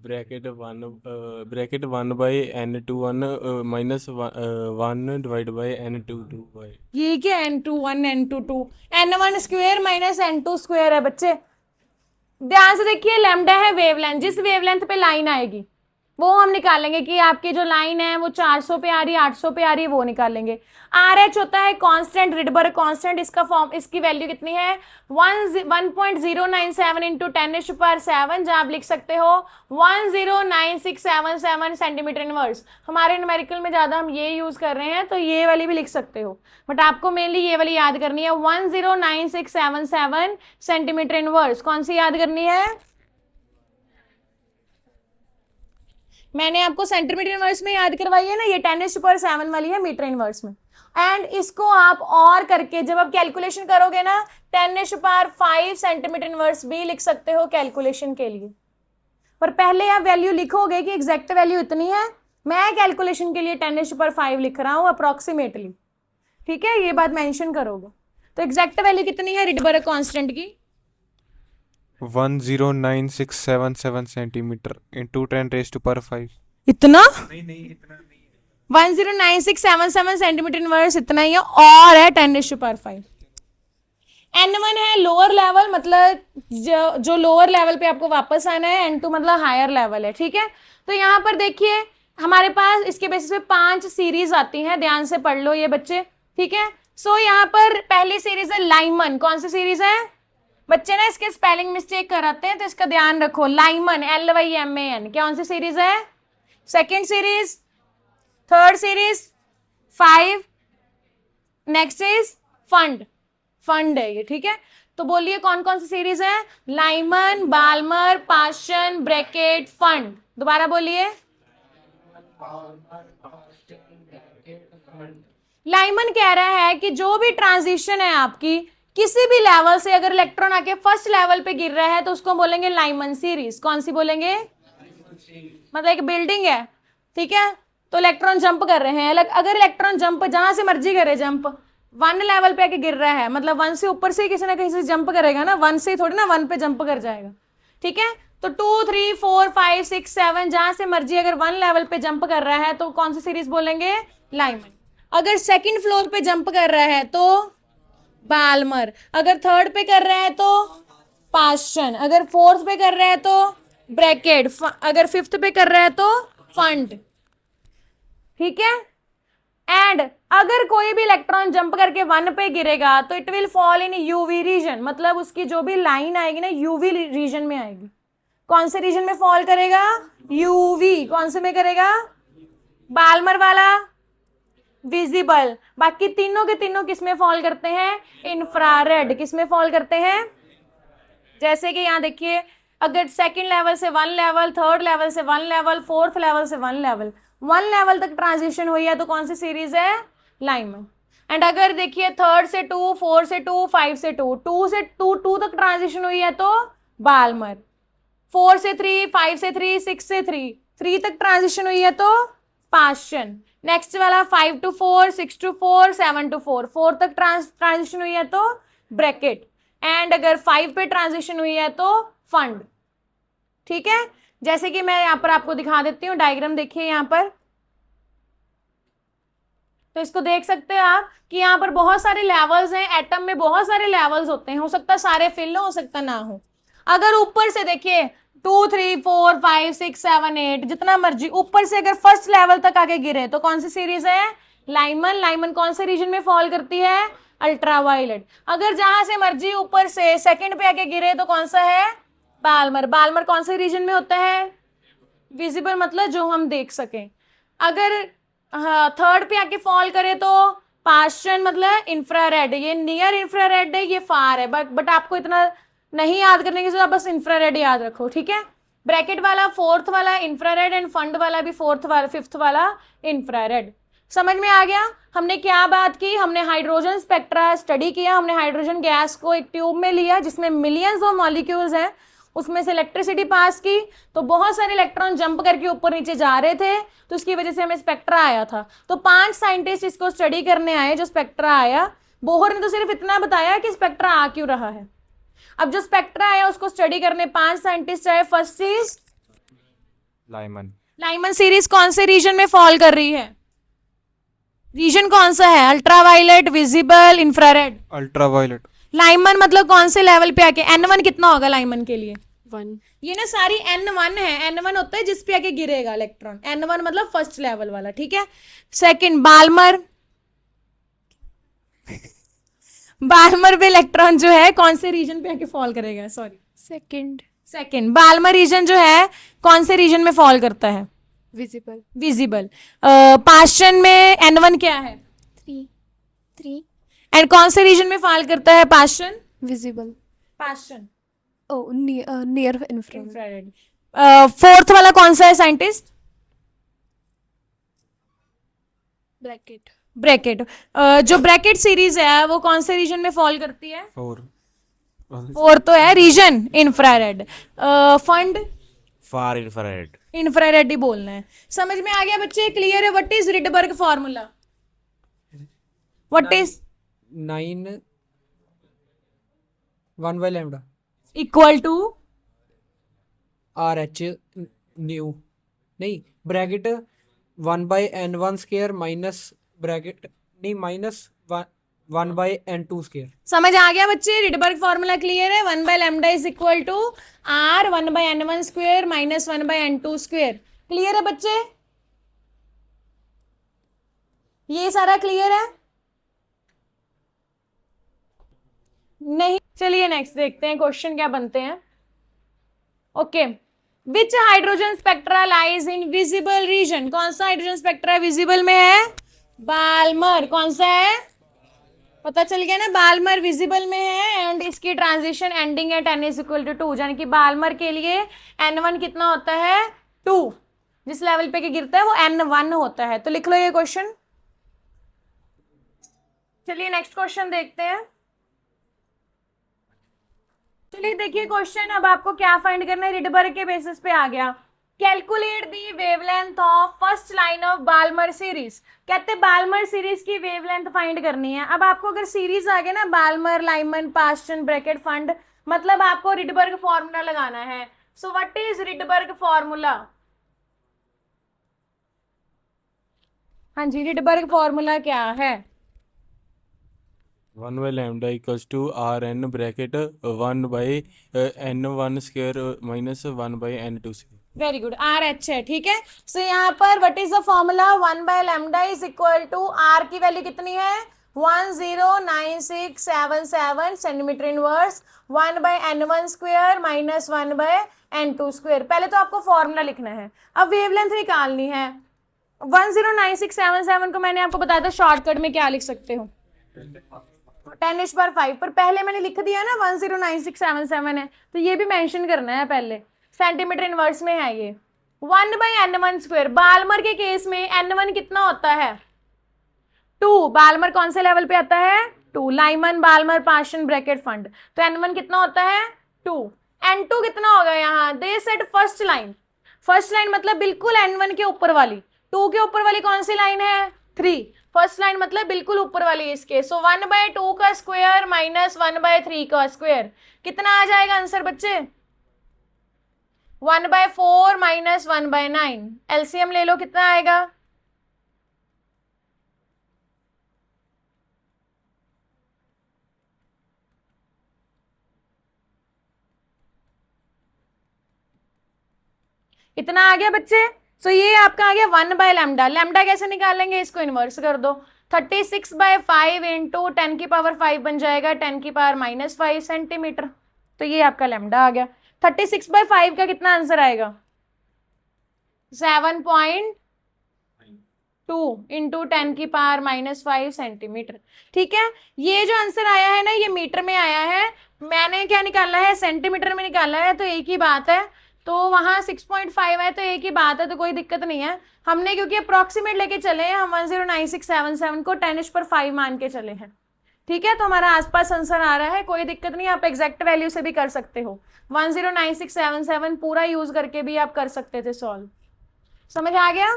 bracket 1/n21 minus 1 divided by n22 ये क्या n21 n22 n1 square minus n2 square है बच्चे। ध्यान से देखिए, lambda है wavelength, जिस wavelength पे लाइन आएगी वो हम निकालेंगे कि आपकी जो लाइन है वो 400 पे आ रही है 800 पे आ रही है, वो निकालेंगे। RH होता है कांस्टेंट, रिडबर्ग कांस्टेंट। इसका फॉर्म, इसकी वैल्यू कितनी है? 1.097 इंटू 10⁻⁷, जहां आप लिख सकते हो 109,677 सेंटीमीटर इनवर्स। हमारे न्यूमेरिकल में ज्यादा हम ये यूज कर रहे हैं तो ये वाली भी लिख सकते हो, बट आपको मेनली ये वाली याद करनी है। 109,677 सेंटीमीटर इनवर्स। कौन सी याद करनी है? मैंने आपको सेंटीमीटर इनवर्स में याद करवाई है ना, ये 10⁻⁷ वाली है मीटर इनवर्स में। एंड इसको आप और करके जब आप कैलकुलेशन करोगे ना 10⁵ सेंटीमीटर इनवर्स भी लिख सकते हो कैलकुलेशन के लिए। पर पहले आप वैल्यू लिखोगे कि एग्जैक्ट वैल्यू इतनी है, मैं कैलकुलेशन के लिए 10⁵ लिख रहा हूं अप्रोक्सीमेटली, ठीक है, ये बात मेंशन करोगे। तो एग्जैक्ट वैल्यू कितनी है रिडबर्ग कांस्टेंट की? 109,677 सेंटीमीटर into 10⁵. इतना? नहीं इतना नहीं है। 109,677 सेंटीमीटर इनवर्स इतना ही है, और है 10⁵। n1 है लोअर लेवल, मतलब जो लोअर लेवल पे आपको वापस आना है, n2 मतलब हायर लेवल है, ठीक है। तो यहाँ पर देखिए हमारे पास इसके बेसिस पे 5 सीरीज आती हैं, ध्यान से पढ़ लो ये बच्चे, ठीक है। सो यहाँ पर पहली सीरीज है लाइमन। कौन सी सीरीज है बच्चे? ना इसके स्पेलिंग मिस्टेक कराते हैं तो इसका ध्यान रखो। लाइमन LYMAN कौन सी सीरीज है? Second series, third series, 5, next is Pfund. Pfund है ये, ठीक है। तो बोलिए कौन कौन सी सीरीज है? Lyman, Balmer, Paschen, Brackett, Pfund. दोबारा बोलिए। लाइमन कह रहा है कि जो भी ट्रांजिशन है आपकी किसी भी लेवल से, अगर इलेक्ट्रॉन आके फर्स्ट लेवल पे गिर रहा है तो उसको बोलेंगे लाइमन सीरीज। कौन सी बोलेंगे? मतलब एक बिल्डिंग है, ठीक है, तो इलेक्ट्रॉन जंप कर रहे हैं। अगर इलेक्ट्रॉन जंप जहां से मर्जी करे, जंप 1 लेवल पे आके गिर रहा है, मतलब 1 से ऊपर से किसी ना कहीं से जंप करेगा ना, 1 से थोड़ी ना 1 पे जंप कर जाएगा, ठीक है। तो 2, 3, 4, 5, 6, 7 जहां से मर्जी अगर 1 लेवल पे जंप कर रहा है तो कौन सी सीरीज बोलेंगे? लाइमन। अगर सेकंड फ्लोर पे जंप कर रहा है तो बाल्मर, अगर थर्ड पे कर रहा है तो पाशन, अगर फोर्थ पे कर रहा है तो ब्रैकेट, अगर फिफ्थ पे कर रहा है तो फंड, ठीक है। एंड अगर कोई भी इलेक्ट्रॉन जंप करके 1 पे गिरेगा तो it will fall in UV region, मतलब उसकी जो भी लाइन आएगी ना यूवी रीजन में आएगी। कौन से रीजन में फॉल करेगा? यूवी। कौन से में करेगा? बाल्मर वाला, विजिबल। बाकी तीनों के तीनों किस में फॉल करते हैं? इंफ्रारेड। किस में फॉल करते हैं? जैसे कि यहाँ देखिए, अगर सेकंड लेवल से 1 लेवल, थर्ड लेवल से 1 लेवल, फोर्थ लेवल से 1 लेवल, 1 लेवल तक ट्रांजिशन हुई है तो कौन सी सीरीज है? लाइमन। एंड अगर देखिए थर्ड से 2, 4 से 2, 5 से 2, 2 से 2 तक ट्रांजिशन हुई है तो बाल्मर। 4 से 3, 5 से 3, 6 से 3 तक ट्रांजिशन हुई है तो पास्चन। नेक्स्ट वाला 5 to 4, 6 to 4, 7 to 4, 4 तक ट्रांजिशन हुई है तो ब्रैकेट। एंड अगर 5 पे ट्रांजिशन हुई है तो फंड। ठीक है, जैसे कि मैं यहाँ पर आपको दिखा देती हूँ, डायग्राम देखिए यहाँ पर, तो इसको देख सकते हैं आप कि यहाँ पर बहुत सारे लेवल्स हैं। एटम में बहुत सारे लेवल्स होते हैं, हो सकता है सारे फिल हो सकता ना हो। अगर ऊपर से देखिए 2, 3, 4, 5, 6, 7, 8 जितना मर्जी ऊपर से अगर फर्स्ट लेवल तक आगे गिरे तो कौन सी सीरीज है? लाइमन। लाइमन कौन से रीजन में फॉल करती है? अल्ट्रावायलेट। अगर जहां से मर्जी ऊपर से सेकंड पे आके गिरे तो कौन सा है? बाल्मर। बाल्मर कौन से रीजन में होता है? विजिबल, मतलब जो हम देख सकें। अगर थर्ड पे आके फॉल करे तो पास्चन, मतलब इंफ्रारेड। ये नियर इंफ्रारेड है, ये फार है, बट आपको इतना नहीं याद करने की जरूरत, बस इंफ्रारेड याद रखो। ठीक है, ब्रैकेट वाला फोर्थ वाला इंफ्रारेड एंड फंड वाला भी फिफ्थ वाला इंफ्रारेड। समझ में आ गया? हमने क्या बात की? हमने हाइड्रोजन स्पेक्ट्रा स्टडी किया। हमने हाइड्रोजन गैस को एक ट्यूब में लिया जिसमें मिलियंस ऑफ मॉलिक्यूल्स हैं, उसमें से इलेक्ट्रिसिटी पास की तो बहुत सारे इलेक्ट्रॉन जंप करके ऊपर नीचे जा रहे थे, तो इसकी वजह से हमें स्पेक्ट्रा आया था। तो 5 साइंटिस्ट इसको स्टडी करने आए जो स्पेक्ट्रा आया। बोहर ने तो सिर्फ इतना बताया कि स्पेक्ट्रा आ क्यों रहा है। अब जो स्पेक्ट्रा आया उसको स्टडी करने 5 साइंटिस्ट आए। फर्स्ट चीज लाइमन। लाइमन सीरीज कौन से रीजन में फॉल कर रही है? रीजन कौन सा है? Ultraviolet, visible, infrared. Ultraviolet. Lyman मतलब कौन से लेवल पे आके? N1 कितना होगा लाइमन के लिए? 1. ये ना सारी N1 है। N1 होता है जिस पे आके गिरेगा इलेक्ट्रॉन। N1 मतलब फर्स्ट लेवल वाला। ठीक है, सेकंड बाल्मर। बाल्मर पे इलेक्ट्रॉन जो है कौन से रीजन पे आके फॉल करेगा? सॉरी, सेकंड बाल्मर रीजन जो है कौन से रीजन में फॉल करता है? Visible. विजिबल। पास्चन में N1 क्या है? 3. एंड कौन से रीजन में फॉल करता है Paschen? Visible. Paschen Oh, near infrared. Infrared. Fourth वाला कौन सा है साइंटिस्ट? Bracket. ब्रैकेट। जो ब्रैकेट सीरीज है वो कौन से रीजन में फॉल करती है? 4। फोर्थ तो है रीजन इंफ्रारेड। फंड फार इंफ्रारेड। इंफ्रारेड ही बोलना है। समझ में आ गया बच्चे? क्लियर है? What is Rydberg formula? What is 9 1 by lambda equal to? RH nu नहीं bracket 1 by n1 square minus bracket नहीं माइनस 1 by n2 स्क्वायर। समझ आ गया बच्चे? रिडबर्ग फार्मूला क्लियर है? 1 by lambda is equal to R 1 by n1 square minus 1 by n2 square. Clear है बच्चे? ये सारा क्लियर है? नहीं? चलिए नेक्स्ट देखते हैं क्वेश्चन क्या बनते हैं। Okay, which hydrogen spectra lies in visible region? कौन सा हाइड्रोजन स्पेक्ट्रा विजिबल में है? बाल्मर। कौन सा है? पता चल गया ना, बाल्मर विजिबल में है एंड इसकी transition ending at n is equal to 2, यानी कि बाल्मर के लिए n1 कितना होता है? 2। जिस लेवल पे गिरता है वो n1 होता है। तो लिख लो ये क्वेश्चन। चलिए नेक्स्ट क्वेश्चन देखते हैं। चलिए देखिए क्वेश्चन, अब आपको क्या फाइंड करना है? रिडबर्ग के बेसिस पे आ गया। Calculate the wavelength of first line of Balmer series. कहते हैं बाल्मर सीरीज की वेवलेंथ फाइंड करनी है। अब आपको अगर सीरीज आ गया ना, Balmer, Lyman, Paschen, Brackett, Pfund, मतलब आपको रिडबर्ग फॉर्मूला लगाना है। So what is Rydberg formula? हाँ जी, रिडबर्ग फॉर्मूला क्या है? 1 by lambda equals to Rn bracket 1 by n1 square minus 1 by n2 square। Very good, R H है। ठीक है, सो यहाँ पर what is the formula? 1 by lambda is equal to R की वैल्यू कितनी है? 109677 centimetre inverse 1 by n1 square minus 1 by n2 square. पहले तो आपको फॉर्मूला लिखना है, अब वेवलेंथ निकालनी है। 109677 को मैंने आपको बताया था शॉर्टकट में क्या लिख सकते हो, 10⁵ पर पहले मैंने लिख दिया ना 109677 है, तो ये भी मेंशन करना है पहले, सेंटीमीटर इनवर्स में है ये 1/n1²। बाल्मर के केस में n1 कितना होता है 2। बाल्मर कौन से लेवल पे आता है 2, लाइमन बाल्मर पार्शियल ब्रैकेट फंड, तो n1 कितना होता है 2। n2 कितना होगा यहाँ, they said first line, first line मतलब बिल्कुल n1 के ऊपर वाली, 2 के ऊपर वाली कौन सी लाइन है 3, फर्स्ट लाइन मतलब बिल्कुल ऊपर वाली इसके, सो 1/2 का स्क्वायर माइनस 1/3 का स्क्वायर, कितना आ जाएगा आंसर बच्चे 1/4 माइनस 1/9, एलसीएम ले लो कितना आएगा, इतना आ गया बच्चे। सो ये आपका आ गया 1/λ, लैम्डा कैसे निकालेंगे, इसको इन्वर्स कर दो, 36/5 इंटू 10⁵ बन जाएगा 10⁻⁻5 सेंटीमीटर, तो ये आपका लैम्डा आ गया। 36/5 का कितना आंसर आएगा 7.2 इंटू 10⁻⁻5 सेंटीमीटर। ठीक है, ये जो आंसर आया है ना ये मीटर में आया है, मैंने क्या निकाला है सेंटीमीटर में निकाला है, तो एक ही बात है, तो वहां 6.5 है तो एक ही बात है, तो कोई दिक्कत नहीं है। हमने क्योंकि अप्रोक्सीमेट लेके चले हैं, हम 109677 को 10⁵ मान के चले हैं। ठीक है, तो हमारा आसपास आंसर आ रहा है, कोई दिक्कत नहीं, आप एग्जैक्ट वैल्यू से भी कर सकते हो, 109677 पूरा यूज करके भी आप कर सकते थे सॉल्व। समझ आ गया।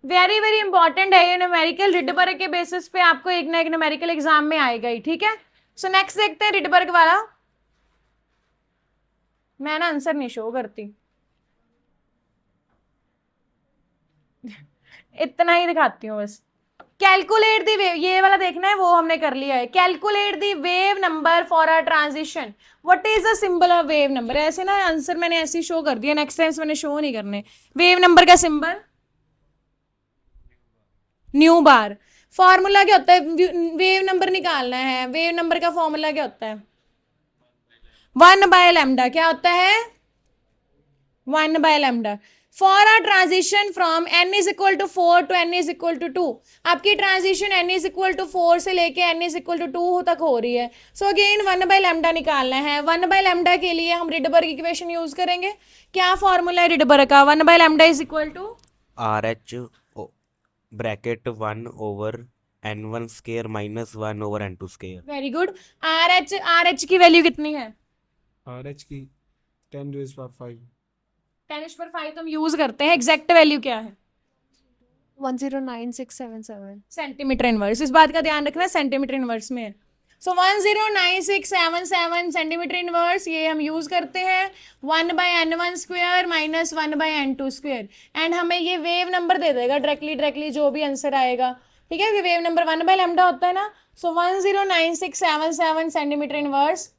वेरी वेरी इंपॉर्टेंट है ये न्यूमेरिकल, रिडबर्ग के बेसिस पे आपको एक ना एक न्यूमेरिकल एग्जाम में आएगा ही। ठीक है, सो नेक्स्ट देखते हैं रिडबर्ग वाला, मैं ना आंसर नहीं शो करती इतना ही दिखाती हूँ बस। कैलकुलेट दी वेव, ये वाला देखना है, वो हमने कर लिया है। Calculate the wave number for a transition, what is the symbol of wave number, ऐसे ना आंसर मैंने ऐसे ही शो कर दिया, नेक्स्ट टाइम मैंने शो नहीं करने। वेव नंबर का सिंबल न्यू बार, फॉर्मूला क्या होता है, वेव नंबर निकालना है, वेव नंबर का फॉर्मूला क्या होता है 1/λ, क्या होता है 1/λ। For a transition from n is equal to 4 to n is equal to 2, आपकी transition n is equal to 4 से लेके n इज इक्वल टू 2 तक हो रही है, सो अगेन 1/λ निकालना है। 1/λ के लिए हम रिडबर्ग इक्वेशन यूज करेंगे, क्या फॉर्मूला है रिडबर्ग का, 1/λ is equal to RH bracket 1/n1² minus 1/n2²। Very good. R H की वैल्यू कितनी है RH की 10⁵ 10⁵ तो हम यूज करते हैं, एग्जैक्ट वैल्यू क्या है 109677 सेंटीमीटर इनवर्स, इस बात का ध्यान रखना सेंटीमीटर इनवर्स में है। सो 109677 सेंटीमीटर इनवर्स ये हम यूज करते हैं 1/n1² माइनस 1/n2², एंड हमें ये वेव नंबर दे देगा डायरेक्टली जो भी आंसर आएगा। ठीक है, वेव नंबर 1/λ होता है ना, सो 109677 सेंटीमीटर इनवर्स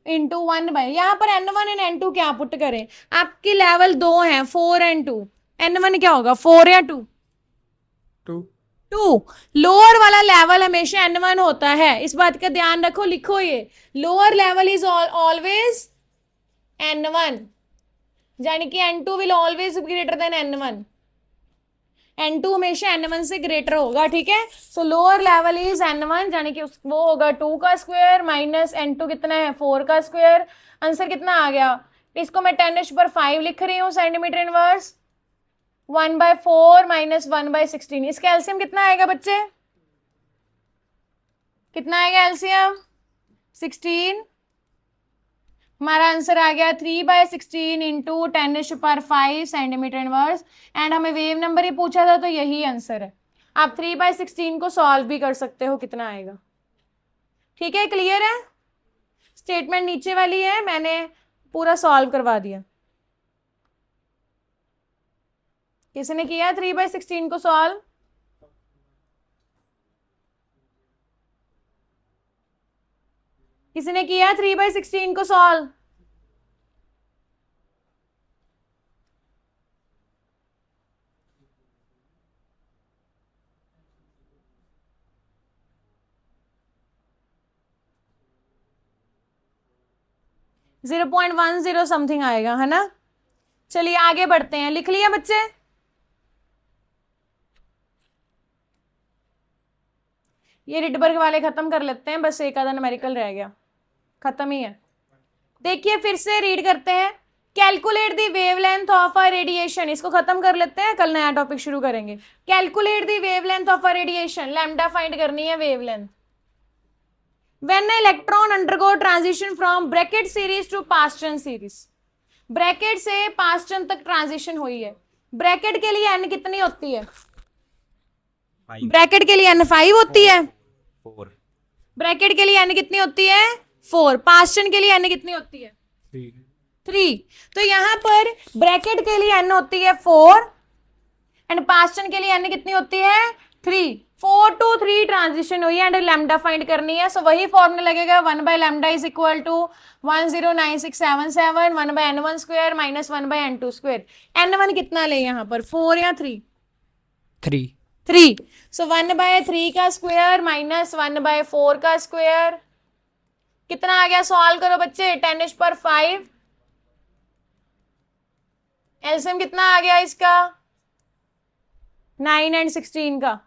इंटू 1/, यहाँ पर n1 एंड n2 क्या पुट करें, आपकी लेवल 2 है 4 एंड 2, n1 क्या होगा 4 या 2 2, लोअर वाला लेवल हमेशा n1 होता है, इस बात का ध्यान रखो, लिखो ये lower level is always n1, यानी कि n2 will always greater than n1, n2 हमेशा n1 से ग्रेटर होगा। ठीक है, सो लोअर लेवल इज n1, यानी कि वो होगा 2 का स्क्वायर माइनस n2 कितना है 4 का स्क्वायर, आंसर कितना आ गया, इसको मैं 10⁵ लिख रही हूँ सेंटीमीटर इनवर्स 1/4 माइनस 1/16, इसका एलसीएम कितना आएगा बच्चे, कितना आएगा एलसीएम 16, हमारा आंसर आ गया 3/16 इंटू 10⁵ सेंटीमीटर इनवर्स, एंड हमें वेव नंबर ही पूछा था तो यही आंसर है। आप 3/16 को सॉल्व भी कर सकते हो, कितना आएगा। ठीक है, क्लियर है, स्टेटमेंट नीचे वाली है, मैंने पूरा सॉल्व करवा दिया। किसने किया 3/16 को सॉल्व, किसने किया 3/16 को सॉल्व, 0.10 समथिंग आएगा, है ना। चलिए आगे बढ़ते हैं, लिख लिया बच्चे। ये रिडबर्ग वाले खत्म कर लेते हैं, बस एक आधा न्यूमेरिकल रह गया, खत्म ही है। देखिए फिर से रीड करते हैं, calculate the wavelength of a radiation, इसको खत्म कर लेते हैं, कल नया टॉपिक शुरू करेंगे। Calculate the wavelength of a radiation, lambda find करनी है wavelength. When a electron undergo transition from Brackett series to Paschen series, Brackett से पास्टन तक ट्रांजिशन हुई है, ब्रैकेट के लिए n कितनी होती है? ब्रैकेट के लिए n 5 होती है, 4 ब्रैकेट के लिए n कितनी होती है? 4। पास्टन के लिए n कितनी होती है? 3। तो यहां पर ब्रैकेट के लिए n होती है 4 एंड पास्टन के लिए n कितनी होती है? 3। 4 to 3 ट्रांजिशन हुई है एंड लैम्डा फाइंड करनी है। सो वही फॉर्मूला लगेगा, 1 by lambda is equal to 109677 1 by n1 square minus 1 by n2 square. n1 कितना ले यहाँ पर, 4 या 3? 3। सो 1 by 3 का स्क्वायर माइनस 1 by 4 का स्क्वायर कितना आ गया? सॉल्व करो बच्चे, 10⁵ एलसीएम कितना आ गया इसका? 9 and 16 का।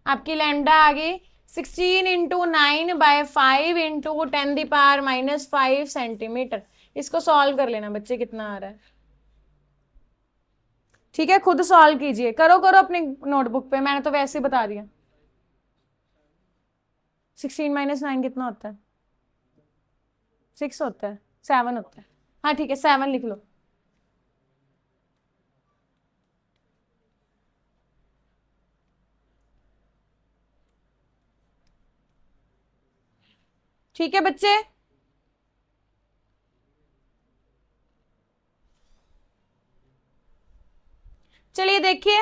आपकी लैम्डा आ गई 16 × 9 by 5 × 10⁻⁻5 सेंटीमीटर। इसको सॉल्व कर लेना बच्चे, कितना आ रहा है, ठीक है। खुद सॉल्व कीजिए, करो करो अपनी नोटबुक पे, मैंने तो वैसे ही बता दिया। 16 - 9 कितना होता है? 6 होता है, 7 होता है। हाँ ठीक है, 7 लिख लो। ठीक है बच्चे, चलिए देखिए,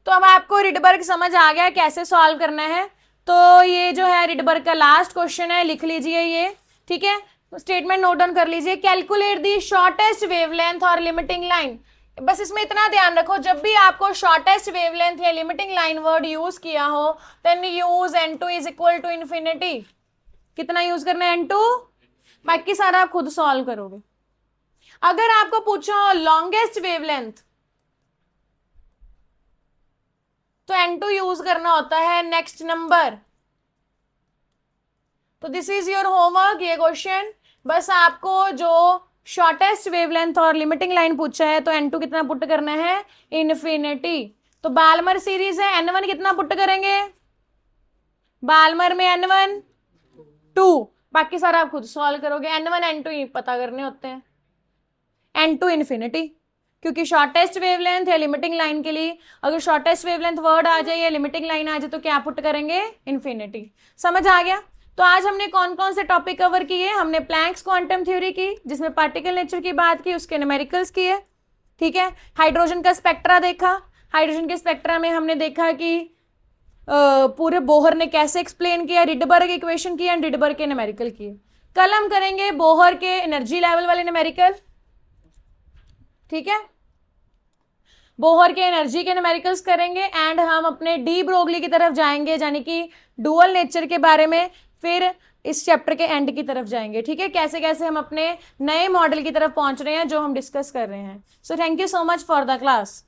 तो अब आपको रिडबर्ग समझ आ गया कैसे सॉल्व करना है। तो ये जो है रिडबर्ग का लास्ट क्वेश्चन है, लिख लीजिए ये, ठीक है। स्टेटमेंट नोट डाउन कर लीजिए, कैलकुलेट दी शॉर्टेस्ट वेवलेंथ और लिमिटिंग लाइन। बस इसमें इतना ध्यान रखो, जब भी आपको शॉर्टेस्ट वेवलेंथ या लिमिटिंग लाइन वर्ड यूज किया हो, then use n2 is equal to infinity. कितना यूज करना है? n2। बाकी सारा आप खुद सॉल्व करोगे। अगर आपको पूछा हो लॉन्गेस्ट वेवलेंथ, तो n2 यूज करना होता है नेक्स्ट नंबर। तो दिस इज योर होमवर्क, ये क्वेश्चन। बस आपको जो शॉर्टेस्ट वेवलेंथ और लिमिटिंग लाइन पूछा है, तो n2 कितना पुट करना है? इन्फिनिटी। तो बाल्मर सीरीज है, n1 कितना पुट करेंगे? बाल्मर में n1 2, बाकी सारा आप खुद सॉल्व करोगे। n1 n2 पता करने होते हैं, n2 इन्फिनिटी, क्योंकि शॉर्टेस्ट वेवलेंथ या लिमिटिंग लाइन के लिए अगर शॉर्टेस्ट वेवलेंथ वर्ड आ जाए या लिमिटिंग लाइन आ जाए तो क्या पुट करेंगे? इन्फिनिटी। समझ आ गया? तो आज हमने कौन कौन से टॉपिक कवर किए? हमने प्लैंक्स क्वांटम थ्योरी की, जिसमें पार्टिकल नेचर की बात की, उसके न्यूमेरिकल्स किए, ठीक है। हाइड्रोजन का स्पेक्ट्रा देखा, हाइड्रोजन के स्पेक्ट्रा में हमने देखा कि पूरे बोहर ने कैसे एक्सप्लेन किया, रिडबर्ग इक्वेशन की एंड रिडबर्ग के न्यूमेरिकल किए। कल हम करेंगे बोहर के एनर्जी लेवल वाले न्यूमेरिकल, ठीक है। बोहर के एनर्जी के न्यूमेरिकल्स करेंगे एंड हम अपने डी ब्रोगली की तरफ जाएंगे, यानी कि डुअल नेचर के बारे में। फिर इस चैप्टर के एंड की तरफ जाएंगे, ठीक है, कैसे कैसे हम अपने नए मॉडल की तरफ पहुंच रहे हैं जो हम डिस्कस कर रहे हैं। So thank you so much for the class.